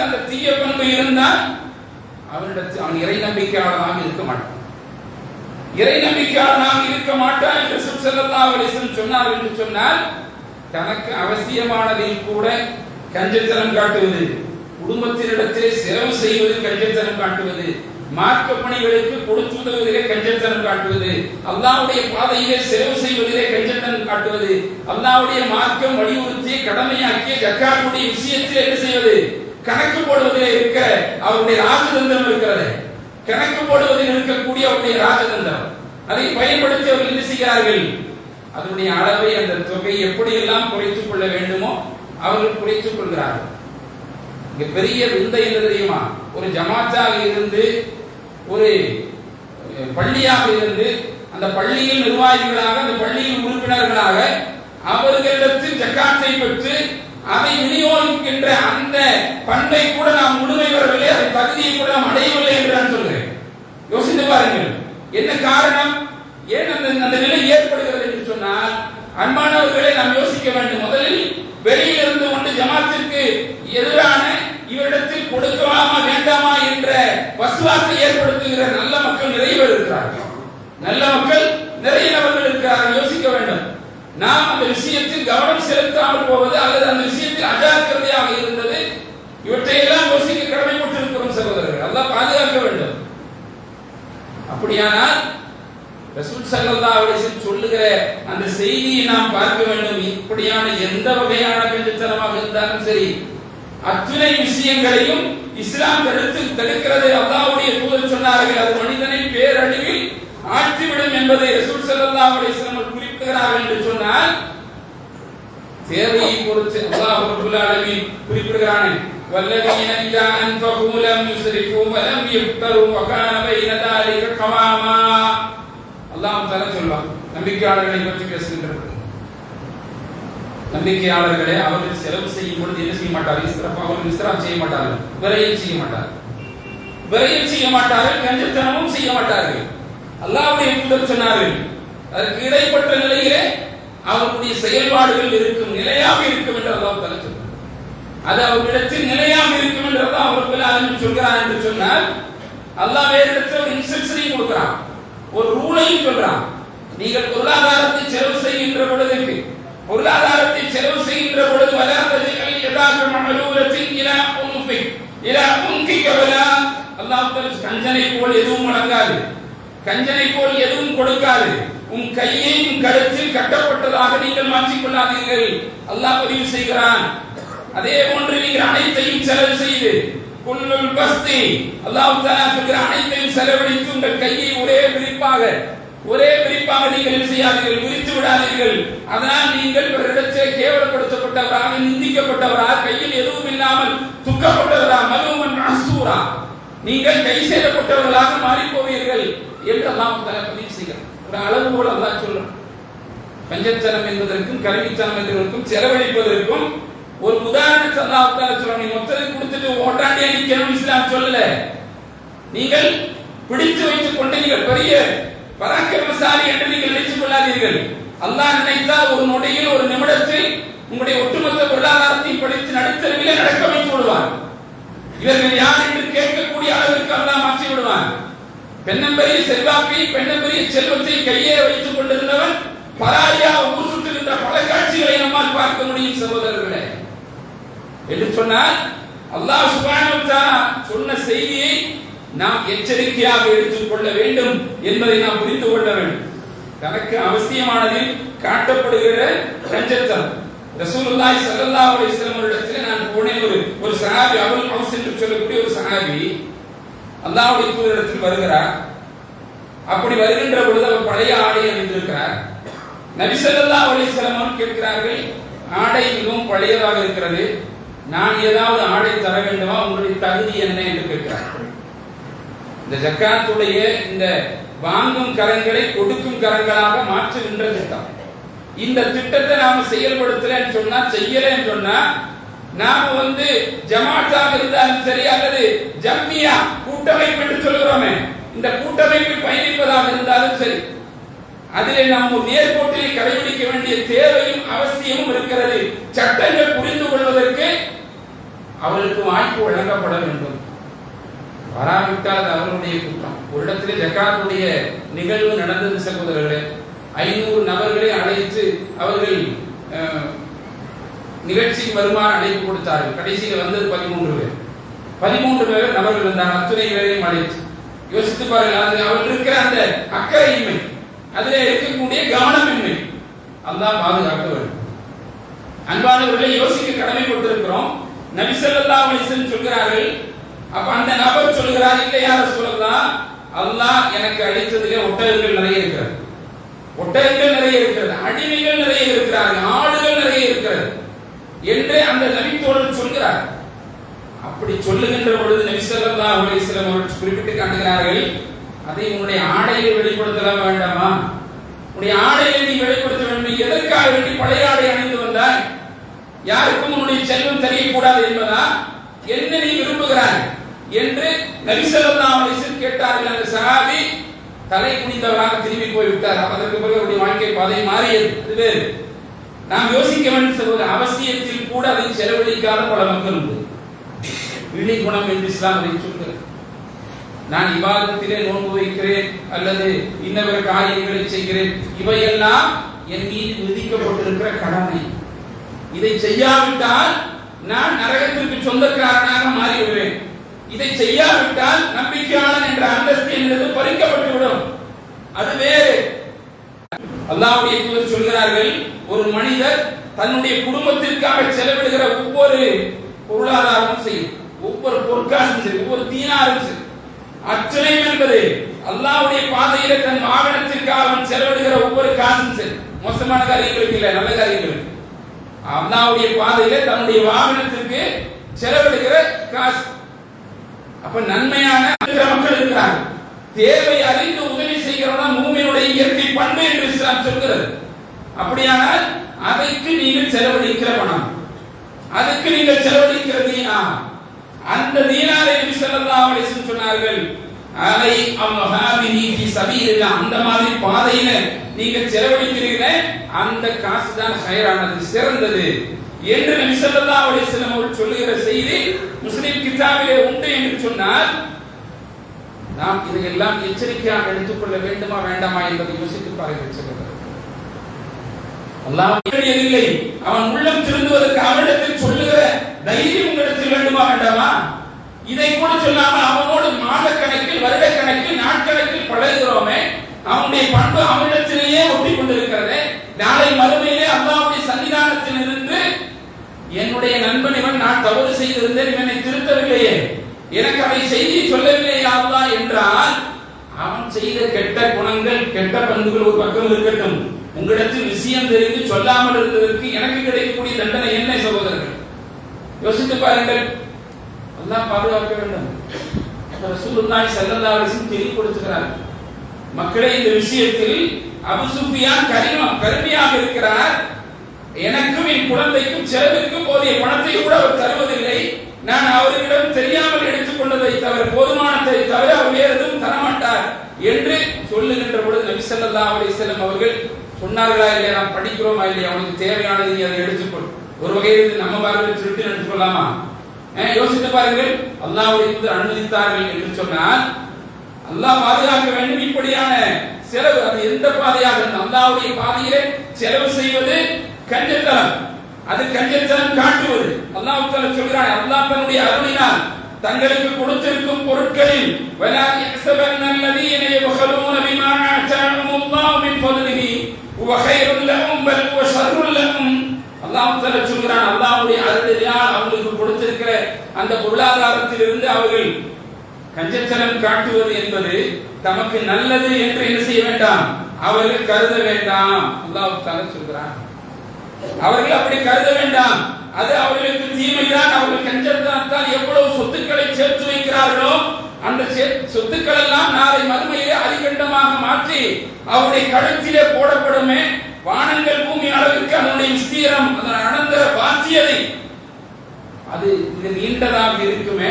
அந்த தீய பண்பு இருந்தால் அவனிடத்தில் அவன் இறை நம்பிக்கையாளனாக இருக்க மாட்டான். இறை நம்பிக்கையாளனாக இருக்க மாட்டான் என்று ரசூல் ஸல்லல்லாஹு அலைஹி வஸல்லம் சொன்னார். என்று சொன்னால் தனக்கு அவசியமானதில் கூட கஞ்சத்தனம் காட்டுவது, குடும்பத்தினிடத்திலே செலவு செய்வதில் கஞ்சத்தனம் காட்டுவது, மார்க்க பணிகளுக்கு கொடுத்துதவுவதிலே கஞ்சத்தனம் காட்டுவது, அல்லாஹ்வுடைய பாதையிலே செலவு செய்வதிலே கஞ்சத்தனம் காட்டுவது, அல்லாஹ்வுடைய மார்க்கம் வலியுறுத்திய கடமையாக்கிய ஜக்காத்துடைய விஷயத்தில் என்ன செய்வது, கணக்கு போடுவதிலே இருக்க அவருடைய ராஜதந்திரம் இருக்கிறது. கணக்கு போடுவதில் இருக்கக்கூடிய அவருடைய ராஜதந்திரம், அதை பயன்படுத்தி அவர்கள் என்ன செய்கிறார்கள், அதனுடைய அளவை, அந்த தொகையை எப்படியெல்லாம் குறைத்துக் கொள்ள வேண்டுமோ அவர்கள் குறைத்துக் கொள்கிறார்கள். இங்க பெரிய விந்தை என்ன தெரியுமா, ஒரு ஜமாத்தாக இருந்து, ஒரு பள்ளியாக இருந்து, அந்த பள்ளியில் நிர்வாகிகளாக, அந்த பள்ளியில் உறுப்பினர்களாக அவர்களிடத்தில் ஜக்காத்தை பெற்று அதை விநியோகிக்கின்ற அந்த பண்பை கூட நாம் முழுமை வரவில்லை, அதை தகுதியை கூட நாம் அடையவில்லை என்று நான் சொல்கிறேன். யோசித்து பாருங்கள், என்ன காரணம், ஏன் அந்த நிலை ஏற்படுகிறது என்று சொன்னால், அன்பானவர்களை நாம் யோசிக்க வேண்டும். முதலில் வெளியில் இருந்து கொண்டு ஜமாத்திற்கு எதிரான இவரிடத்தில் கொடுக்கலாமா வேண்டாமா என்ற வசுவாசத்தை ஏற்படுத்துகிற நல்ல மக்கள் நிறைய பேர் இருக்கிறார்கள். நல்ல மக்கள் நிறைய நபர்கள் இருக்கிறார்கள். யோசிக்க வேண்டும். நாம் அந்த விஷயத்தில் கவனம் செலுத்தாமல் போவது அல்லது அந்த விஷயத்தில் அஜாக்கிரதையாக இருந்தது, இவற்றையெல்லாம் யோசிக்க கடமைப்பட்டிருக்கிறோம் சகோதரர்கள். அல்லாஹ் பாதுகாக்க வேண்டும். அப்படியானால் ரசூல் ஸல்லல்லாஹு அலைஹி வஸல்லம் சொல்லுகிற அந்த செய்தியை நாம் பார்க்க வேண்டும். இப்படியான எந்த வகையான கஞ்சத்தனமாக இருந்தாலும் சரி, அத்தனை விஷயங்களையும் இஸ்லாம் தடுக்கிறது. அல்லாஹ்வுடைய தூதர் சொன்னார்கள், அது மனிதனை பேரழிவில் ஆற்றிவிடும் என்பதை ரசூல் ஸல்லல்லாஹு அலைஹி வஸல்லம் குறிப்பிடுகிறார்கள். என்று சொன்னால் தேவையை பொறுத்து அல்லாஹ் ரப்பல் ஆலமீன் குறிப்பிடுகிறான், வல்லதீன இதா அன்ஃபகு லம் யுஸ்ரிஃபு வ லம் யஃப்தரு வ கான பைன தாலிக கவாமா. அல்லாஹ் தஆலா சொல்வார், நம்பிக்கையாளர்களை பற்றி பேசுகின்றார். நம்பிக்கையாளர்களே, அவர்கள் செலவு செய்யும் பொழுது என்ன செய்ய மாட்டார்கள், அவர்கள் இஸ்ராஃப் செய்ய மாட்டார்கள், விரயம் செய்ய மாட்டார்கள், கஞ்சத்தனமும் செய்ய மாட்டார்கள். அல்லாஹ்வுடைய தூதர் சொன்னார்கள், அதற்கு இடைப்பட்ட நிலையிலே அவருடைய செயல்பாடுகள் இருக்கும், நிலையாக இருக்கும் என்று அல்லாஹ் தஆலா சொல்றார். அது அவர்களிடத்தில் நிலையாக இருக்கும் என்று அல்லாஹ் அவர்கள் சொல்கிறார். என்று சொன்னால் அல்லாஹ் வேறு இடத்தில் ஒரு இன்ஸ்ட்ரக்ஷனையும் கொடுக்கிறான், ஒரு ரூலையும் சொல்றான். நீங்கள் பொருளாதாரத்தை செலவு செய்கின்ற பொழுது வலாதஜல் யதாக மஅலூலத்தின் இலா உன்ஃபிக் இலா உன்கிக வலா. அல்லாஹ் தஆலா கஞ்சனை போல் எதுவும் வழங்காது, கஞ்சனை போல் எதுவும் கொடுக்காது. உன் கையை உன் கழுத்தில் கட்டப்பட்டதாக நீங்கள் மாற்றிக் கொள்ளாதீர்கள் அல்லாஹ் பதிவு செய்கிறான். அதே போன்று நீங்கள் அனைத்தையும் செலவு செய்து குல்லுல் பஸ்தி, அல்லாஹ் தஆலா சொல்கிற அனைத்தையும் செலவழித்து உங்கள் கையை ஒரே விரிப்பாக நீங்கள் என்ன செய்யாதீர்கள், விரித்து விடாதீர்கள். அதனால் நீங்கள் பிறரிடத்திலே கேவலப்படுத்தப்பட்டவராக, நிந்திக்கப்பட்டவராக, கையில் எதுவும் இல்லாமல் துக்கப்பட்டவராக, மலூமன் மஹ்சூரா, நீங்கள் கை செய்யப்பட்டவர்களாக மாறி போவீர்கள் என்று அல்லாஹ் தஆலா பதிவு செய்கிறார். ஒரு அளவு போல அல்லாஹ் சொல்றான். பஞ்சத்தனம் என்பதற்கும் கல்வித்தனம் என்பதற்கும் செலவழிப்பதற்கும் ஒரு உதாரணத்தை அல்லாஹ் தஆலா சொல்றான். நீ மொத்தத்தை கொடுத்துட்டு ஓட்டாண்டியா நிக்கணும் இஸ்லாம் சொல்லல. நீங்கள் பிடித்து வைத்துக் கொண்டு நீங்கள் பெரிய பராக்கிரமசாலி என்று நீங்கள் நினைத்துக் கொள்ளாதீர்கள். அல்லாஹ் நினைத்தால் ஒரு நொடியில், ஒரு நிமிடத்தில் உங்களுடைய ஒட்டுமொத்த பொருளாதாரத்தையும் படித்து நடுத்தரவிலே நடக்க வைத்து விடுவார். இவர்கள் யார் என்று கேட்கக்கூடிய அளவிற்கு அல்லாஹ் மாற்றி விடுவான். பெண்ணம்பெரிய செல்வாக்கை, பெண்ணம்பெரிய செல்வத்தை கையே வைத்துக் கொண்டிருந்தவன் பராரியா ஊர் சுற்றுகின்ற பல காட்சிகளை நம்மால் பார்க்க முடியும் சகோதரர்களே. என்று சொன்னால் அல்லாஹ் சுப்ஹானஹு வ தஆலா சொன்ன செய்தியை நாம் எச்சரிக்கையாக எடுத்துக் கொள்ள வேண்டும் என்பதை நாம் புரிந்து கொள்ள வேண்டும். தனக்கு அவசியமானதில் காட்டப்படுகிற கஞ்சத்தனம், ரசூலுல்லாஹி ஸல்லல்லாஹு அலைஹி வஸல்லம் இடத்திலே நான் போனேன். ஒரு சஹாபி அபுல் ஹவுஸ் என்று சொல்லக்கூடிய ஒரு சஹாபி அல்லாஹ்வுடைய தூதரிடத்தில் வருகிறார். அப்படி வருகின்ற பொழுது அவர் பழைய ஆடை அணிந்திருக்கிறார். நபி ஸல்லல்லாஹு அலைஹி வஸல்லம் கேட்கிறார்கள், ஆடை மிகவும் பழையதாக இருக்கிறது, நான் ஏதாவது ஆடை தர வேண்டுமா, உங்களுடைய தகுதி என்ன என்று கேட்கிறார்கள். இந்த ஜக்காத்துடைய இந்த வாங்கும் கரங்களை கொடுக்கும் கரங்களாக மாற்றுகின்ற திட்டம். இந்த திட்டத்தை நாம செயல்படுத்தலன்னு சொன்னா, செய்யலன்னு சொன்னா, நாம ஜமாத்தாக இருந்தாலும் சரி அல்லது ஜம்மியா கூட்டமைப்பு என்று சொல்கிறோமே, இந்த கூட்டமைப்பில் பயணிப்பதாக இருந்தாலும் சரி, அதிலே நாம் நேர்கோட்டிலே கடைபிடிக்க வேண்டிய தேவையும் அவசியமும் இருக்கிறது. சட்டங்கள் புரிந்து கொள்வதற்கு அவர்களுக்கு வாய்ப்பு வழங்கப்பட வேண்டும். வராவிட்டால் அது அவர்களுடைய குற்றம். ஒரு இடத்திலே ஜக்காத்துடைய நிகழ்வு நடந்தது சகோதரர்களே. 500 நபர்களை அழைத்து அவர்கள் நிகழ்ச்சிக்கு வருமாறு அழைப்பு கொடுத்தார்கள். கடைசியில் வந்தது 13 பேர் நபர்கள் இருந்தாங்க. அத்துணை பேரையும் அழைத்து யோசித்து பாருங்கள். அது அவர்கள் இருக்கிற அந்த அக்கறையின்மை, அதிலே இருக்கக்கூடிய கவனமின்மை அல்லாஹ் பாதுகாக்க வேண்டும். அன்பானவர்களை யோசிக்க கடமைப்பட்டிருக்கிறோம். நபி ஸல்லல்லாஹு அலைஹி வஸல்லம் சொல்கிறார்கள். அப்ப அந்த நபர் சொல்கிறார், இல்லை யா ரசூலல்லாஹ், அல்லாஹ் எனக்கு அளித்ததிலே ஒட்டகங்கள் நிறைய இருக்கிறது, அடிமைகள் நிறைய இருக்கிறார்கள், ஆடுகள் நிறைய இருக்கிறது என்று அந்த நபித்தோழர் சொல்கிறார். அப்படி சொல்லுகின்ற பொழுது நபி ஸல்லல்லாஹு அலைஹி வஸல்லம் அவர்கள் குறிப்பிட்டு காட்டுகிறார்கள், அதை உன்னுடைய ஆடையை வெளிப்படுத்த வேண்டாமா? உன்னுடைய ஆடையை நீ வெளிப்படுத்த வேண்டும். எதற்காக வேண்டி பழைய ஆடை அணிந்து வந்தாய்? யாருக்கும் உன்னுடைய செல்வம் தெரியக்கூடாது என்பதா? என்ன நீ விரும்புகிறாய் என்று நபி ஸல்லல்லாஹு அலைஹி வஸல்லம் கேட்டார்கள். அந்த சஹாபி தலை குனிந்தவராக திரும்பி போய்விட்டார். அதற்கு பிறகு அவருடைய வாழ்க்கை பாதை மாறியது. நாம் யோசிக்க வேண்டும் சொல்வது, அவசியத்தில் கூட அதை செலவழிக்காத பல மக்கள் உண்டு. விழி குணம் என்று இஸ்லாம் அதை சொல்கிறது. நான் இபாதத்திலே நோன்பு வைக்கிறேன் அல்லது இன்னவர காரியங்களை செய்கிறேன், இவையெல்லாம் என் மீது விதிக்கப்பட்டிருக்கிற கடமை. இதை செய்யாவிட்டால் நான் நரகத்திற்கு சொந்தக்காரனாக மாறிவிடுவேன். இதை செய்யாவிட்டால் நம்பிக்கையாளன் என்ற அந்தஸ்து என்பது பறிக்கப்பட்டுவிடும். அது வேறு. அல்லாஹ்வுடைய தூதர் சொல்கிறார்கள், ஒரு மனிதர் தன்னுடைய குடும்பத்திற்காக செலவிடுகிற ஒவ்வொரு பொருளாதாரமும் சரி, ஒவ்வொரு பொற்காசும் சரி, ஒவ்வொரு தீனாரும் சரி, அச்சனையும் என்பது அல்லாஹ்வுடைய பாதையில தன் வாகனத்திற்காக அவன் செலவிடுகிற ஒவ்வொரு காசும் சரி, மோசமான காரியங்களுக்கு இல்லை, நல்ல காரியங்களுக்கு, அல்லாஹ்வுடைய பாதையில தன்னுடைய வாகனத்திற்கு செலவிடுகிற காசு. அப்ப நன்மையான மக்கள் இருக்கிறார்கள். தேவை அறிந்து உதவி செய்கிறதா மூமினுடைய இயற்கை பண்பு என்று இஸ்லாம் சொல்கிறது. அப்படியானால் அதற்கு நீங்கள் செலவழிக்கிற பணம், அதுக்கு நீங்கள் செலவழிக்கிற தீனார், அந்த தீனாரை நபி ஸல்லல்லாஹு அலைஹி வஸல்லம் சொன்னார்கள், அலை அம்ஹாபிஹி ஃபீ சபீலில்லாஹ், அந்த மாதிரி பாதையில நீங்கள் செலவழிக்கிறீர்கள், அந்த காசு தான் ஹைரானது, சிறந்தது என்று நபி ஸல்லல்லாஹு அலைஹி வஸல்லம் அவர்கள் சொல்லுகிற செய்தி முஸ்லிம் கிதாபிலே உண்டு என்று சொன்னால், நாம் இதையெல்லாம் எச்சரிக்கையாக எடுத்துக்கொள்ள வேண்டுமா வேண்டாமா என்பதை யோசித்து பாருங்கள். அல்லாஹ் இல்லை, அவன் உள்ளம் திருந்துவதற்கு அவனிடத்தில் சொல்லுகிற தைரியம் உங்களிடத்தில் வேண்டுமா வேண்டாமா? இதை கூட சொல்லாமல் அவனோடு மாதக்கணக்கில், வருடக்கணக்கில், நாட்கணக்கில் பழகுகிறோமே, அவனுடைய பண்பு அவனிடத்திலேயே ஒட்டி கொண்டிருக்கிறது. நாளை மறுமையிலே அல்லாஹ்வுடைய சன்னிதானத்தில் இருந்து என்னுடைய நண்பன் இவன், நான் தவறு செய்திருந்தேன், இவனை திருத்தவில்லையே, எனக்கு அதை செய்தி சொல்லவில்லை அல்லாஹ் என்றால், அவன் செய்த கெட்ட குணங்கள், கெட்ட பண்புகள் ஒரு பக்கம் இருக்கட்டும், உங்களிடத்தில் விஷயம் தெரிந்து சொல்லாமல் இருந்ததற்கு எனக்கு கிடைக்கக்கூடிய தண்டனை என்ன சகோதரர்கள்? யோசித்து பாருங்கள். அல்லாஹ் பாதுகாக்க வேண்டும். ரசூலுல்லாஹி ஸல்லல்லாஹு அலைஹி வஸல்லம் தெளிவுபடுத்துகிறார், மக்களே இந்த விஷயத்தில் அபூ சுஃபியான் கருமையாக இருக்கிறார், எனக்கும் என் குழந்தைக்கும் செலவிற்கு போதிய பணத்தை கூட அவர் தருவதில்லை, நான் அவர்களிடம் தெரியாமல் எடுத்துக் கொண்டதை தவிர, போதுமானத்தை தவிர அவர் வேறு எதுவும் தரமாட்டார் என்று சொல்லுகின்ற பொழுது நபி ஸல்லல்லாஹு அலைஹி வஸல்லம் அவர்கள் சொன்னார்களா இல்லையா, நாம் படிக்கிறோமா இல்லையா, அவனுக்கு தேவையானதை நீ அதை எடுத்துக்கொள். ஒரு வகையில் நம்ம பார்வையில் திருட்டு எடுத்துக்கொள்ளாமா? யோசித்து பாருங்கள். அல்லாஹ்வுடைய தூதர் அனுமதித்தார்கள் என்று சொன்னால் அல்லாஹ் பாதுகாக்க வேண்டும். இப்படியான செலவு அது எந்த பாதையாக இருந்தால் அல்லாஹ்வுடைய பாதையிலே செலவு செய்வது கஞ்சத்தனம், அது கஞ்சத்தனம் காட்டுவது. அல்லாஹ் தஆலா சொல்கிறான், அல்லாஹ் தன்னுடைய அருளினால் தங்களுக்கு கொடுத்திருக்கும் பொருட்களில் வலா யஹ்சபன்ன அல்லதீன யபخلون பிமா ஆதஅஹுமுல்லாஹு மின் ஃபضலிஹி வ கைருல் லஹும் பல் வ ஷர்ருல் லஹும். அல்லாஹ் தஆலா சொல்கிறான், அல்லாஹ்வுடைய அருளினால் அவங்களுக்கு கொடுத்திருக்கிற அந்த பொருளாதாரத்திலிருந்து அவர்கள் கஞ்சத்தனம் காட்டுவது என்பது தமக்கு நல்லது என்று என்ன செய்ய வேண்டாம், அவர்கள் கருத வேண்டாம். அல்லாஹ் தஆலா சொல்கிறான், அவர்கள் அப்படி கருத வேண்டாம். அது அவர்களுக்கு தீமைதான். அவர்கள் கஞ்சத்தனத்தால் எவ்வளவு சொத்துக்களை சேர்த்து வைக்கிறார்களோ அந்த சொத்துக்கள் எல்லாம் நாளை மறுமையிலே அதிகண்டமாக மாற்றி அவருடைய கழுத்திலே போடப்படுமே. வானங்கள் பூமி அளவிற்கு அதனுடைய விஸ்தீரம், அதன் அனந்தர பாத்தியதை அது இது நீண்டதாக இருக்குமே.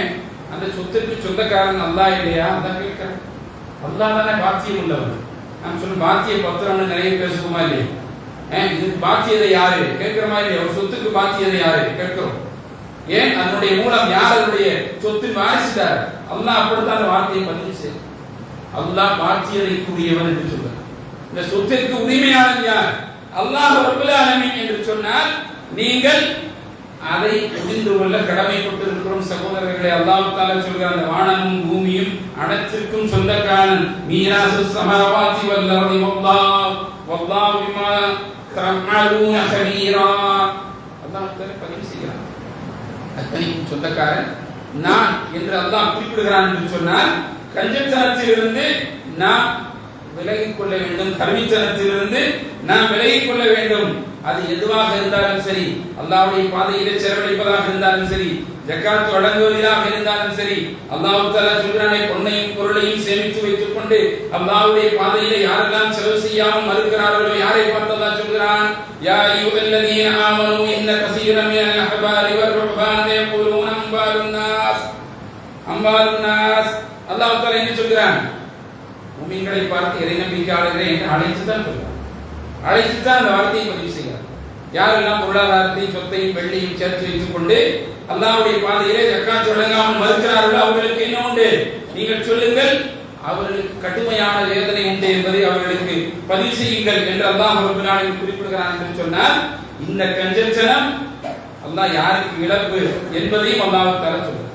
அந்த சொத்துக்கு சொந்தக்காரன் அல்லாஹ் இல்லையா? அதான் கேட்கிறேன். அல்லாஹ் தானே பாத்தியம் உள்ளவன். நான் சொல்ல பாத்திய பத்திரம்னு நிறைய பேசுவோமா இல்லையா? இதுக்கு பாத்தியதை யாரு கேட்கிற மாதிரி இல்லையா? ஒரு சொத்துக்கு பாத்தியதை யாரு கேட்கிறோம். ஏன்? அதனுடைய மூலம் யார் அதனுடைய சொத்து வாரிசுதார்? அல்லாஹ் அப்படித்தான் அந்த வார்த்தையை பதிவு. அல்லாஹ் பாத்தியதை கூறியவன் என்று சொல்றார். இந்த சொத்திற்கு உரிமையாளன் யார்? அல்லாஹ் ரப்பல் ஆலமீன் என்று சொன்னால் நீங்கள் அதை புரிந்து கொள்ள கடமைப்பட்டிருக்கிறோம் சகோதரர்களே. அல்லாஹ் தஆலா சொல்கிறார், அந்த வானமும் பூமியும் அனைத்திற்கும் சொந்தக்காரன். மீராசு ஸமாவாதி வல் அர்தி வல்லாஹு பிமா தஅமலூன கபீரா. அல்லாஹ் தஆலா பதிவு செய்கிறார், அத்தனைக்கும் சொந்தக்காரன் நான் என்று அல்லாஹ் குறிப்பிடுகிறான் என்று சொன்னால் கஞ்சத்தனத்திலிருந்து நாம் விலகிக் கொள்ள வேண்டும், கருமித்தனத்திலிருந்து நாம் விலகிக் கொள்ள வேண்டும். அது எதுவாக இருந்தாலும் சரி, அல்லாஹ்வுடைய பாதையிலே செலவழிப்பதாக இருந்தாலும் சரி, ஜகாத் வழங்குவதாக இருந்தாலும் சரி, அல்லாஹ் தஆலா சொல்றானே, பொன்னையும் பொருளையும் சேமித்து வைத்துக் கொண்டு அல்லாஹ்வுடைய பாதையிலே யாரெல்லாம் செலவு செய்யாமல் மறுக்கிறார்களோ யாரை பார்த்து அல்லாஹ் சொல்கிறான், யா அய்யுஹல்லதீன ஆமனூ இன்ன கஸீரன் மினல் அஹ்பாரி வர் ருஹ்பான் யகூலூன அம்வாலுன் நாஸ். அல்லாஹ் தஆலா என்ன சொல்கிறான்? முஃமின்களை பார்த்து இறை நம்பிக்கையாளர்களே என்று அழைத்துதான் சொல்கிறான். அழைத்துதான் அந்த வார்த்தையை பதிவு செய்கிறார். யாரெல்லாம் பொருளாதாரத்தையும் சொத்தையும் வெள்ளியும் சேர்த்து வைத்துக் கொண்டு அல்லாஹ்வுடைய பாதையிலே ஜக்காத் வழங்காமல் மறுக்கிறார்களோ அவர்களுக்கு என்ன உண்டு? நீங்கள் சொல்லுங்கள், அவர்களுக்கு கடுமையான வேதனை உண்டு என்பதை அவர்களுக்கு பதிவு செய்யுங்கள் என்று அல்லாஹ் ரப்பல் ஆலமீன் குறிப்பிடுகிறான் என்று சொன்னால், இந்த கஞ்சத்தனம் அல்லாஹ் யாருக்கு இழப்பு என்பதையும் அல்லாஹ் தஆலா சொல்றார்.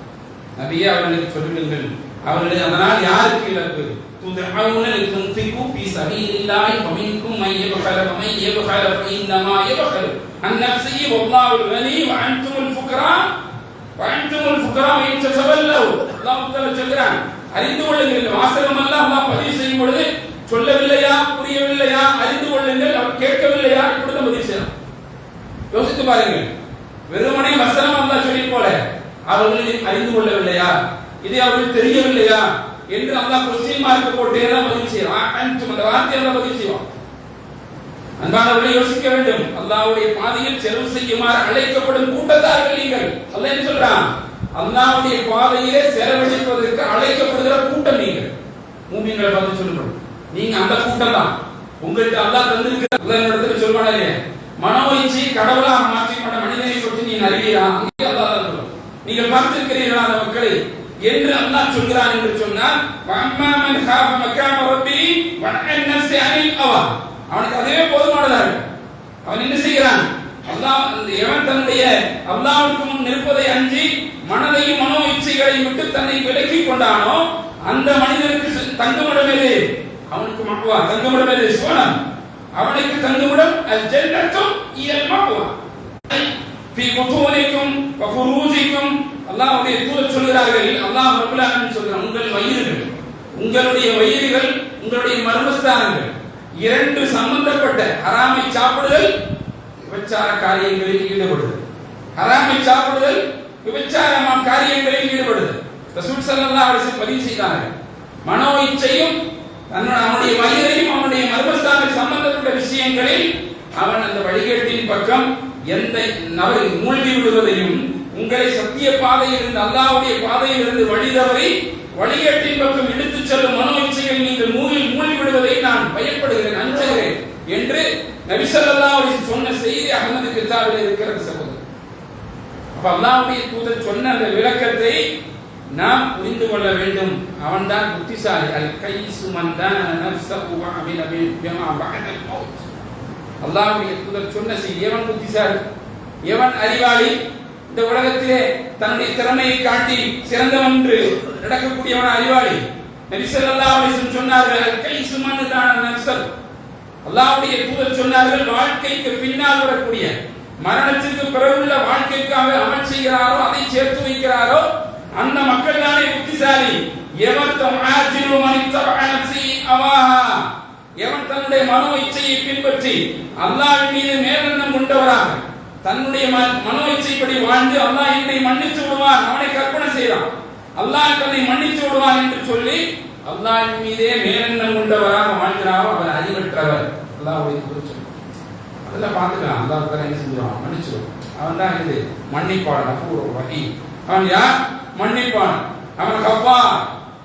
நபியே அவர்களுக்கு சொல்லுங்கள், அவர்கள் அதனால் யாருக்கு இழப்பு? துதஊன லிதுன்ஃபிகு ஃபீ ஸபீலில்லாஹி ஃபமின்கும் மன் யப்கல வமன் யப்கல ஃபஇன்னமா யப்கலு அன் நஃப்ஸிஹி வல்லாஹுல் கனி வ அன்துமுல் ஃபுக்ரா இன் தஸவல்லு. அல்லாஹ் தஆலா சொல்றான், அறிந்து கொள்ளுங்கள். வாசகம் எல்லாம் அல்லாஹ் பதிவு செய்யும் பொழுது சொல்லவில்லையா, புரியவில்லையா, அறிந்து கொள்ளுங்கள், அவர் கேட்கவில்லையா, இப்படி தான் பதிவு செய்யணும். யோசித்து பாருங்கள். வெறுமனே வசனம் அல்லாஹ் சொல்லி போல அவர்கள் அறிந்து கொள்ளவில்லையா, இது அவர்கள் தெரியவில்லையா என்று அல்லாஹ் கொஸ்டின் மார்க் போட்டே தான் பதிவு செய்வான். அந்த வார்த்தையை பதிவு செய்வான். அன்பானவர்களை யோசிக்க வேண்டும். அல்லாஹ்வுடைய பாதையில் செலவு செய்யுமாறு அழைக்கப்படும் கூட்டத்தார்கள் நீங்கள். அல்லாஹ் என்ன சொல்றான்? அல்லாஹ்வுடைய பாதையிலே செலவழிப்பதற்கு அழைக்கப்படுகிற கூட்டம் நீங்கள். மூமின்களை பார்த்து சொல்றோம், நீங்க அந்த கூட்டம் தான். உங்களுக்கு அல்லாஹ் தந்திருக்கிற அல்லாஹ் இடத்துல சொல்வானே, மனோ இச்சை கடவுளாக மாற்றிக்கொண்ட மனிதனை பற்றி நீ அறிவீரா? அங்கே அல்லாஹ் சொல்றான், நீங்கள் பார்த்திருக்கிறீர்களா அந்த மக்களை என்று அல்லாஹ் சொல்கிறான் என்று சொன்னால், வஅம்மா மன் காஃப மகாம ரப்பி வனஹா நஃப்ஸ அனில் ஹவா, அவனுக்கு அதுவே போதுமானதாக. அவன் என்ன செய்கிறான்? அல்லாஹ் எவன் தன்னுடைய அல்லாஹ்வுக்கு முன் நிற்பதை அஞ்சி மனதையும் மனோ இச்சைகளையும் விட்டு தன்னை விலக்கி கொண்டானோ அந்த மனிதனுக்கு தங்குமிடம் எது? அவனுக்கு மக்வா, தங்குமிடம் எது? சுவனம். அவனுக்கு தங்குமிடம் அல் ஜன்னத்து இயல் மக்வா ஃபீ புதூனிக்கும் வ ஃபுரூஜிக்கும். அல்லாஹ்வுடைய தூதர் சொல்கிறார்கள், அல்லாஹ் ரப்பல் ஆலமீன் சொல்கிறான், உங்கள் வயிறுகள், உங்களுடைய வயிறுகள், உங்களுடைய மர்மஸ்தானங்கள் இரண்டு சம்பந்தப்பட்ட ஹராமை சாப்பிடுதல், விபச்சார காரியங்களில் ஈடுபடுதல். ஹராமை சாப்பிடுதல், விபச்சாரமான காரியங்களில் ஈடுபடுதல். ரசூல் ஸல்லல்லாஹு அலைஹி வஸல்லம் பதிவு செய்தார்கள், மனோ இச்சையும் அவனுடைய வயிறையும் அவனுடைய மர்மஸ்தானத்தில் சம்பந்தப்பட்ட விஷயங்களில் அவன் அந்த வழிகேட்டின் பக்கம் எந்த நபரை மூழ்கி விடுவதையும், உங்களை சத்திய பாதையில் இருந்து அல்லாஹ்வுடைய பாதையில் இருந்து வழிதவறி வழிகேட்டின் பக்கம் இழுத்துச் செல்லும் மனோ இச்சைகள் நீங்கள் மூழ்கி விடுவதை நான் பயப்படுகிறேன், அஞ்சுகிறேன் என்று நபி ஸல்லல்லாஹு அலைஹி வஸல்லம் சொன்ன செய்தி அஹ்மது கிதாபில் இருக்கிறது சகோதரர். அப்ப அல்லாஹ்வுடைய தூதர் சொன்ன அந்த விளக்கத்தை நாம் புரிந்து கொள்ள வேண்டும். அவன்தான் புத்திசாலி. அல் கைசு மன் தான நஃப்ஸஹு வ அமில பிமா பஅதல் மௌத். அல்லாஹ்வுடைய தூதர் சொன்ன செய்தி, எவன் புத்திசாலி, எவன் அறிவாளி, இந்த உலகத்திலே தன்னுடைய திறமையை காட்டி சிறந்தவன் என்று நடக்கக்கூடியவன் அறிவாளி. நபி ஸல்லல்லாஹு அலைஹி வஸல்லம் சொன்னார்கள், அல் கைசு மன் தான நஃப்ஸஹு. அல்லாஹ்வுடைய தூதர் சொன்னார்கள், வாழ்க்கைக்கு பின்னால் வரக்கூடிய மரணத்திற்கு பிறகுள்ள வாழ்க்கைக்காக அமல் செய்கிறாரோ அதை சேர்த்து வைக்கிறாரோ அந்த மக்கள் தானே புத்திசாலி. எவன் தன்னுடைய மனோ இச்சையை பின்பற்றி அல்லாஹ்வின் மீது மேலெண்ணம் கொண்டவராக தன்னுடைய மனோ இச்சைப்படி வாழ்ந்து அல்லாஹ் என்னை மன்னித்து விடுவான், அவனை கற்பனை செய்யறான், அல்லாஹ் தன்னை மன்னித்து விடுவான் என்று சொல்லி அல்லாஹ்வின் மீதே மேலெண்ணம் கொண்டவராக வாழ்கிறாரோ அவர் அறிவற்றவர். அல்லாஹ்வுடைய குறிச்சு அதெல்லாம் பார்த்துக்கலாம். அல்லாஹ் தஆலா என்ன செஞ்சுவான், மன்னிச்சுவான். அவன் தான் இது மன்னிப்பான், கஃபூர் ரஹீம். அவன் யார்? மன்னிப்பான். அவன் கஃபார்.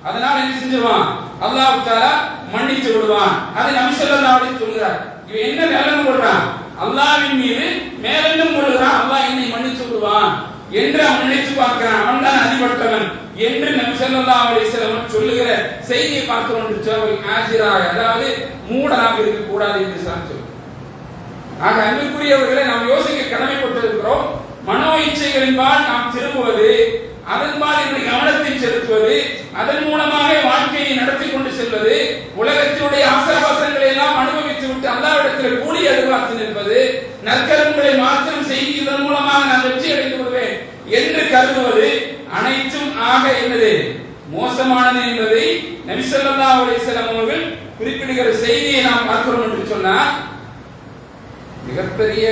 அதனால என்ன செஞ்சுவான், அல்லாஹ் தஆலா மன்னித்து விடுவான். அதை நபி ஸல்லல்லாஹு அலைஹி வஸல்லம் சொல்றார். இவன் என்ன மேலெண்ணம் கொள்றான், அல்லாஹ்வின் மீது மேலெண்ணம் கொள்கிறான், அல்லாஹ் என்னை மன்னித்து விடுவான் என்று அவன் நினைத்து பார்க்கிறான். அவன் தான் அறிவற்றவன் என்று நபி ஸல்லல்லாஹு அலைஹி வஸல்லம் சொல்லுகிற செய்தியை பார்க்கிறோம். ஆஜிராக, அதாவது மூடனாக இருக்க கூடாது என்று சொல்றார். ஆக அன்பிற்குரியவர்களை நாம் யோசிக்க கடமைப்பட்டிருக்கிறோம். மனோ இச்சைகளின்பால் நாம் திரும்புவது, அதன்பால் என்னுடைய கவனத்தை செலுத்துவது, அதன் மூலமாக வாழ்க்கையை நடத்தி கொண்டு செல்வது, உலகத்தினுடைய ஆசாபாசங்களை எல்லாம் அனுபவித்து விட்டு அல்லாஹ்விடத்தில் கூலி எதிர்பார்த்து நிற்பது, நற்கர்மங்களை மாத்திரம் செய்து இதன் மூலமாக நான் வெற்றி அடைந்து விடுவேன் என்று கருதுவது அனைத்தும் ஆக என்னது மோசமானது என்பதை நபி ஸல்லல்லாஹு அலைஹி வஸல்லம் அவர்கள் குறிப்பிடுகிற செய்தியை நாம் பார்க்கிறோம் என்று சொன்னால், மிகப்பெரிய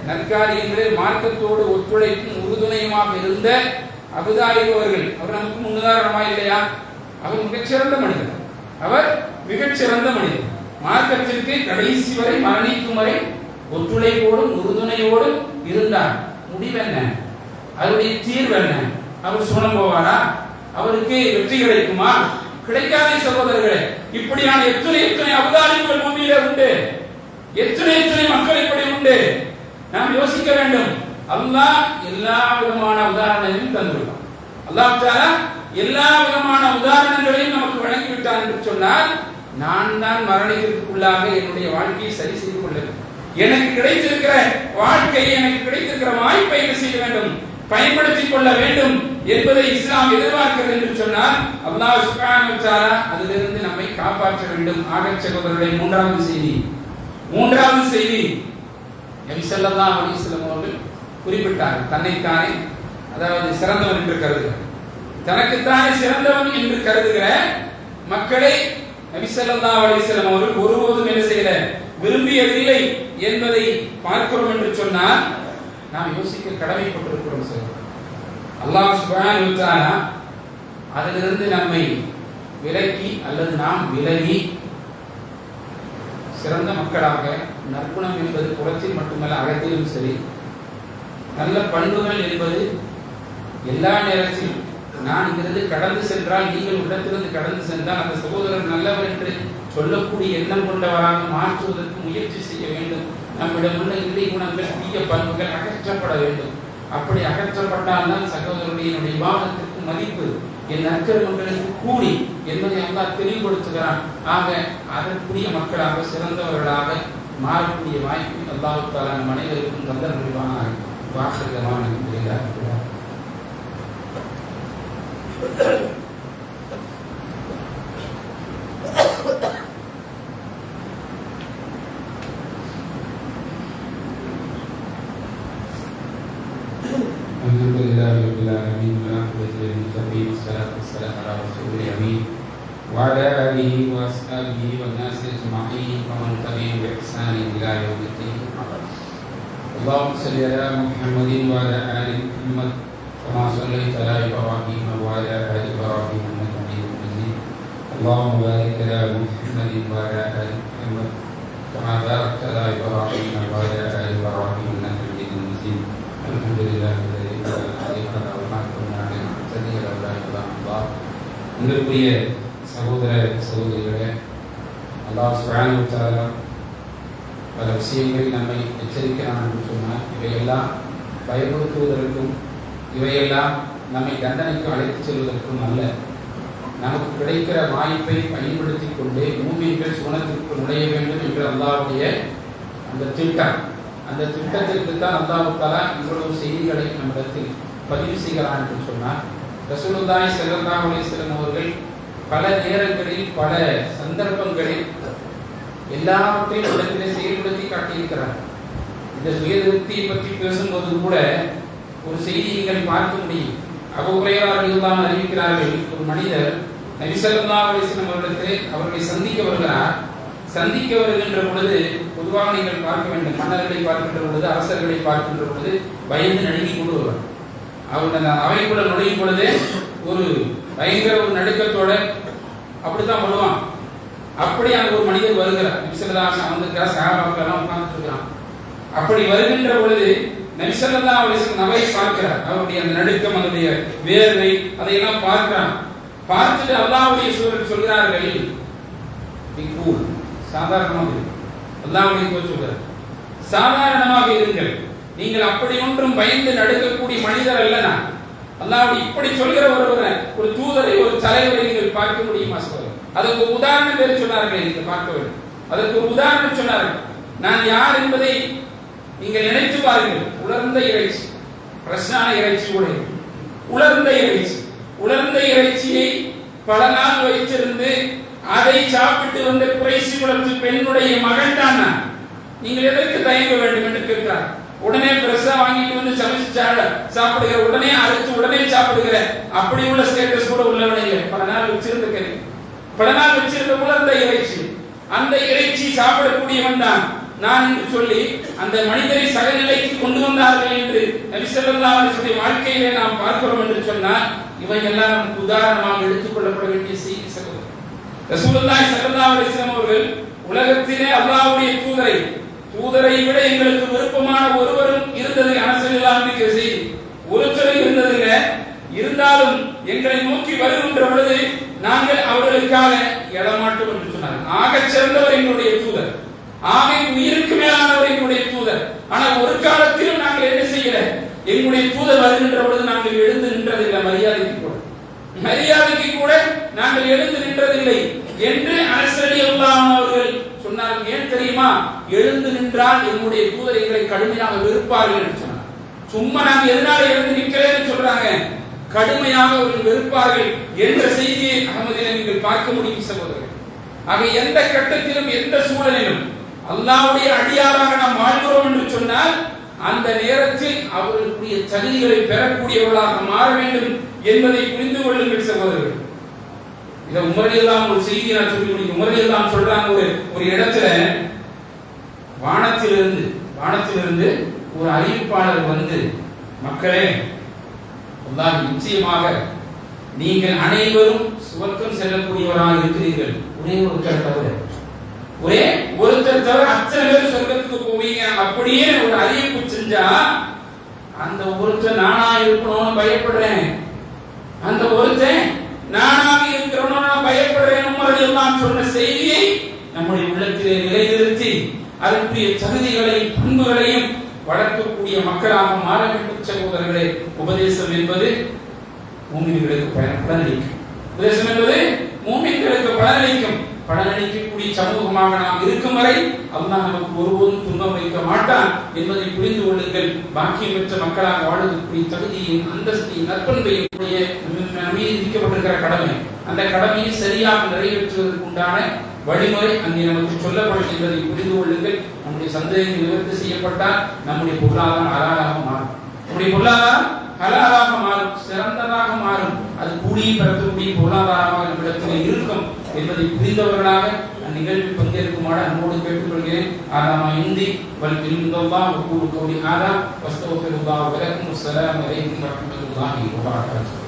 நற்காரியங்களில் மார்க்கத்தோடு ஒத்துழைப்பும் உறுதுணையுமாக இருந்த அபூதாலிப் அவர்கள், அவர் நமக்கு முன்னுதாரணமா இல்லையா? அவர் மிகச்சிறந்த மனிதர். அவர் மிகச்சிறந்த மனிதர். மார்க்கத்திற்கு கடைசி வரை மரணிக்கும் வரை ஒத்துழைப்போடும் உறுதுணையோடும் இருந்தார். முடிவென்ன? அவருடைய தீர்வு என்ன? அவர் சுனம் போவாரா? அவருக்கு வெற்றி கிடைக்குமா? கிடைக்காதே சகோதரர்களே. இப்படியான எத்தனை அபூதாலிப்கள் பூமியிலே உண்டு, எத்தனை மக்கள் இப்படி உண்டு. நாம் யோசிக்க வேண்டும். அல்லாஹ் எல்லா விதமான உதாரணங்களையும் தந்துள்ளார். அல்லாஹ் தஆலா எல்லா விதமான உதாரணங்களையும் நமக்கு வழங்கிவிட்டார் என்று சொன்னால், நான் தான் மரணிக்கிறதுக்குள்ளாக என்னுடைய வாழ்க்கையை சரி செய்து கொள்ள வேண்டும். எனக்கு கிடைத்திருக்கிற வாழ்க்கையை, எனக்கு கிடைத்திருக்கிற வாய்ப்பை என்ன செய்ய வேண்டும், பயன்படுத்திக் கொள்ள வேண்டும் என்பதை இஸ்லாம் எதிர்பார்க்கிறது என்று சொன்னால், அல்லாஹ் சுப்ஹானஹு வ தஆலா அதிலிருந்து நம்மை காப்பாற்ற வேண்டும். ஆக சகோதரர்களே, மூன்றாவது செய்தி நபி ஸல்லல்லாஹு அலைஹி வஸல்லம் அவர்கள் குறிப்பிட்டார். தன்னைத்தானே, அதாவது சிறந்தவன் என்று கருதுகிறார், தனக்குத்தானே சிறந்தவன் என்று கருதுகிற மக்களை நபி ஸல்லல்லாஹு அலைஹி வஸல்லம் அவர்கள் ஒருபோதும் என்ன செய்யல, விரும்பியதில்லை என்பதை பார்க்கிறோம் என்று சொன்னால், நாம் யோசிக்க கடமைப்பட்டிருக்கிறோம் சார். அல்லாஹ் சுப்ஹானஹு வ தஆலா அதிலிருந்து நம்மை விலக்கி அல்லது நாம் விலகி சிறந்த மக்களாக, நற்குணம் என்பது புறத்தில் மட்டுமல்ல அகத்திலும் சரி, நல்ல பண்புகள் என்பது எல்லா நேரத்திலும், நான் இங்கிருந்து கடந்து சென்றால் நீங்கள் இடத்திலிருந்து கடந்து சென்றால் அந்த சகோதரர் நல்லவர் என்று சொல்லக்கூடிய எண்ணம் கொண்டவராக மாற்றுவதற்கு முயற்சி செய்ய வேண்டும். நம்மிடம் உள்ள இறை குணங்கள், தீய பண்புகள் அகற்றப்பட வேண்டும். அப்படி அகற்றப்பட்டால் தான் சகோதரருடைய விவாதத்திற்கு மதிப்பு, என் நற்கர்மங்களுக்கு கூலி என்பதை அல்லாஹ் தெளிவுபடுத்துகிறான். ஆக அதற்குரிய மக்களாக, சிறந்தவர்களாக மாறக்கூடிய வாய்ப்பு அல்லாஹ் தஆலா நம் அனைவருக்கும் தந்தர் புரிவானாக. வாசகமான Alhamdulillah rabbil alamin wa rahmatullahi wa salatu wassalamu ala rasulil amin wa ala alihi wa ashabihi wa nasi ajma'in wa man tabi'ahum bi ihsan ila yaumiddin. Allahumma salli ala Muhammadin wa ala ali Muhammad kama sallaita ala Ibrahim wa ala ali Ibrahim innaka Hamidum Majid. Allahumma barik ala Muhammadin wa ala ali Muhammad kama barakta ala Ibrahim wa ala ali Ibrahim innaka Hamidum Majid. Alhamdulillah. உங்களுடைய சகோதர சகோதரிகளே, அல்லாஹ் சுப்ஹானஹு வ தஆலா பல விஷயங்களில் நம்மை எச்சரிக்கிறான் என்று சொன்னால், இவையெல்லாம் பயப்படுத்துவதற்கும் இவையெல்லாம் நம்மை தண்டனைக்கு அழைத்துச் செல்வதற்கும் அல்ல. நமக்கு கிடைக்கிற வாய்ப்பை பயன்படுத்திக் கொண்டே மூமின்கள் சுவனத்திற்கு நுழைய வேண்டும் என்று அல்லாஹ்வுடைய அந்த திட்டம், அந்த திட்டத்திற்கு தான் அல்லாஹ் தஆலா இவ்வளவு செய்திகளை நம்மிடத்தில் பதிவு செய்கிறான் என்று சொன்னார். ரசூலுல்லாஹி ஸல்லல்லாஹு அலைஹி வஸல்லம் அவர்கள் பல நேரங்களில், பல சந்தர்ப்பங்களில் எல்லாவற்றையும் இடத்திலே செயல்படுத்தி காட்டியிருக்கிறார். இந்த சுயதிருப்தியை பற்றி பேசும்போது கூட ஒரு செய்தி நீங்கள் பார்க்க முடியும். அபூ ஹுரைரா ரலியல்லாஹு அன்ஹு அறிவிக்கிறார்கள், ஒரு மனிதர் நபி ஸல்லல்லாஹு அலைஹி வஸல்லம் அவர்களை சந்திக்க வருகிறார். சந்திக்க வருகின்ற பொழுது பொதுவாக நீங்கள் பார்க்க வேண்டும், மன்னர்களை பார்க்கின்ற பொழுது, அரசர்களை பார்க்கின்ற பொழுது பயந்து நடுங்கி கொண்டு வருவார். அவர் அந்த அவைக்குள்ள நுழையும் பொழுது ஒரு பயங்கர ஒரு நடுக்கத்தோட அப்படித்தான் வருவான். அப்படி அங்க ஒரு மனிதர் வருகிறார். நபி ஸல்லல்லாஹு அலைஹி வஸல்லம் வந்து சஹாபாக்கள் எல்லாம் உட்கார்ந்துட்டு இருக்கிறான். அப்படி வருகின்ற பொழுது நபி ஸல்லல்லாஹு அலைஹி வஸல்லம் அவரை பார்க்கிறார். அவருடைய அந்த நடுக்கம், அவருடைய வேர்வை, அதையெல்லாம் பார்க்கிறான். பார்த்துட்டு அல்லாஹ்வுடைய தூதர் சொல்கிறார்கள், சாதாரணமாக அல்லாஹ்வுடைய தூதர் சொல்கிறார், சாதாரணமாக இருங்கள், நீங்கள் அப்படி ஒன்றும் பயந்து நடுக்கக்கூடிய மனிதர் அல்ல. நான் அல்லாஹ் இப்படி சொல்கிற ஒரு தூதரை, ஒரு தலைவரை நீங்கள் பார்க்க முடியுமா சொல்றார். அதற்கு ஒரு உதாரணம் பேர் சொன்னார்கள், நீங்கள் பார்க்க வேண்டும். அதற்கு ஒரு உதாரணம் சொன்னார்கள். நான் யார் என்பதை நீங்கள் நினைத்து பாருங்கள். உலர்ந்த இறைச்சி, பிரஸ்னான இறைச்சி கூட உலர்ந்த இறைச்சியை பல நாள் வைத்திருந்து அதை சாப்பிட்டு வந்த குறைசி குலத்து பெண்ணுடைய மகன் தான் நான். நீங்கள் எதற்கு தயங்க வேண்டும் என்று கேட்கிறார். உடனே பிரஸ்ஸா வாங்கிட்டு வந்து சமைச்சு சாப்பிடுகிற, உடனே அரைச்சு உடனே சாப்பிடுகிற அப்படி உள்ள ஸ்டேட்டஸ் கூட உள்ளவனே. பல நாள் வச்சிருந்த உலர்ந்த இறைச்சி, அந்த இறைச்சி சாப்பிடக்கூடியவன் தான் நான் என்று சொல்லி அந்த மனிதரை சகநிலைக்கு கொண்டு வந்தார்கள் என்று நபி ஸல்லல்லாஹு அலைஹி வஸல்லம் வாழ்க்கையிலே நாம் பார்க்கிறோம் என்று சொன்னால், இவையெல்லாம் நமக்கு உதாரணமாக எடுத்துக் கொள்ளப்பட வேண்டிய செய்தி. ரசூலுல்லாஹி ஸல்லல்லாஹு அலைஹி வஸல்லம் அவர்கள் உலகத்திலே அல்லாஹ்வுடைய தூதரை விட எங்களுக்கு விருப்பமான ஒருவரும் இருந்தது அனசல்லாஹு செய்தி ஒருத்தரும் இருந்ததில்லை. இருந்தாலும் எங்களை நோக்கி வருகின்ற பொழுது நாங்கள் அவர்களுக்காக எழமாட்டோம் என்று சொன்னார். ஆக சிறந்தவர் எங்களுடைய தூதர், ஆகை உயிருக்கு மேலானவர் எங்களுடைய தூதர். ஆனால் ஒரு காலத்திலும் நாங்கள் என்ன செய்யல, எங்களுடைய தூதர் வருகின்ற பொழுது நாங்கள் எழுந்து நின்றதில்லை. மரியாதைக்கு கூட நாங்கள் எழுந்து நின்றதில்லை என்று அனஸ் ரலியல்லாஹு அவர்கள் சொன்னார்கள். ஏன் தெரியுமா? எழுந்து நின்றால் என்னுடைய தூதர் எங்களை கடுமையாக வெறுப்பார்கள் என்று சொன்னார். சும்மா நாங்கள் எதனால எழுந்து நிற்கிறேன்னு சொல்றாங்க, கடுமையாக அவர்கள் வெறுப்பார்கள் என்ற செய்தியை அகமதிலே நீங்கள் பார்க்க முடியும் சகோதரர்கள். ஆக எந்த கட்டத்திலும் எந்த சூழலிலும் அல்லாஹ்வுடைய அடியாராக நாம் வாழ்கிறோம் என்று சொன்னால் அந்த நேரத்தில் அவர்களுடைய தகுதிகளை பெறக்கூடியவர்களாக மாற வேண்டும் என்பதை புரிந்து கொள்ளுங்கள் சகோதரர்கள். இதை உமர் ரலியல்லாஹு ஒரு செய்தி நான் சொல்லி முடியும். உமர் ரலியல்லாஹு சொல்றாங்க, ஒரு இடத்துல வானத்திலிருந்து ஒரு அறிவிப்பாளர் வந்து, மக்களே, அல்லாஹ் நிச்சயமாக நீங்கள் அனைவரும் சுவர்க்கம் செல்லக்கூடியவராக இருக்கிறீர்கள். ஒருத்தர் தவிர அத்தனை பேர் சொர்க்கத்துக்கு போவீங்க. அப்படியே ஒரு அறிவிப்பு செஞ்சா அந்த ஒருத்தர் நானா இருக்கணும்னு பயப்படுறேன், அந்த ஒருத்தன் நானாக இருக்கிறோம் நான் பயப்படுறேன் எல்லாம் சொன்ன செய்தியை நம்முடைய உள்ளத்திலே நிலைநிறுத்தி அதற்குரிய தகுதிகளையும் பண்புகளையும் வளர்க்கக்கூடிய மக்களாக மாற வேண்டும் சகோதரர்களே. உபதேசம் என்பது மூமின்களுக்கு பலனளிக்கும். உபதேசம் என்பது மூமின்களுக்கு பலனளிக்கக்கூடிய சமூகமாக நாம் இருக்கும் வரை அல்லாஹ் நமக்கு ஒருபோதும் துன்பம் வைக்க மாட்டான் என்பதை புரிந்து கொள்ளுங்கள். பாக்கியம் பெற்ற மக்களாக வாழ்வதற்குரிய தகுதியின், அந்தஸ்தையும், நற்பண்பையும் மீது விதிக்கப்பட்டிருக்கிற கடமை, அந்த கடமையை சரியாக நிறைவேற்றுவதற்கு உண்டான வழிமுறை அங்கே நமக்கு சொல்லப்படும் என்பதை புரிந்து கொள்ளுங்கள். நம்முடைய சந்தேகங்கள் நிவர்த்தி செய்யப்பட்டால் நம்முடைய பொருளாதாரம் ஹலாலாக மாறும். நம்முடைய பொருளாதாரம் ஹலாலாக மாறும், சிறந்ததாக மாறும். அது கூடிய பெறக்கூடிய பொருளாதாரமாக நம்மிடத்தில் இருக்கும் என்பதை புரிந்தவர்களாக அந்நிகழ்வில் பங்கேற்குமாறு அன்போடு கேட்டுக்கொள்கிறேன். ஆதாமா இந்தி வல் இல்முல்லாஹ் வகூலு கௌலி ஹாதா வஸ்தக்ஃபிருல்லாஹ் வலக்கும். அஸ்ஸலாமு அலைக்கும் வரஹ்மத்துல்லாஹி வபரகாத்துஹு.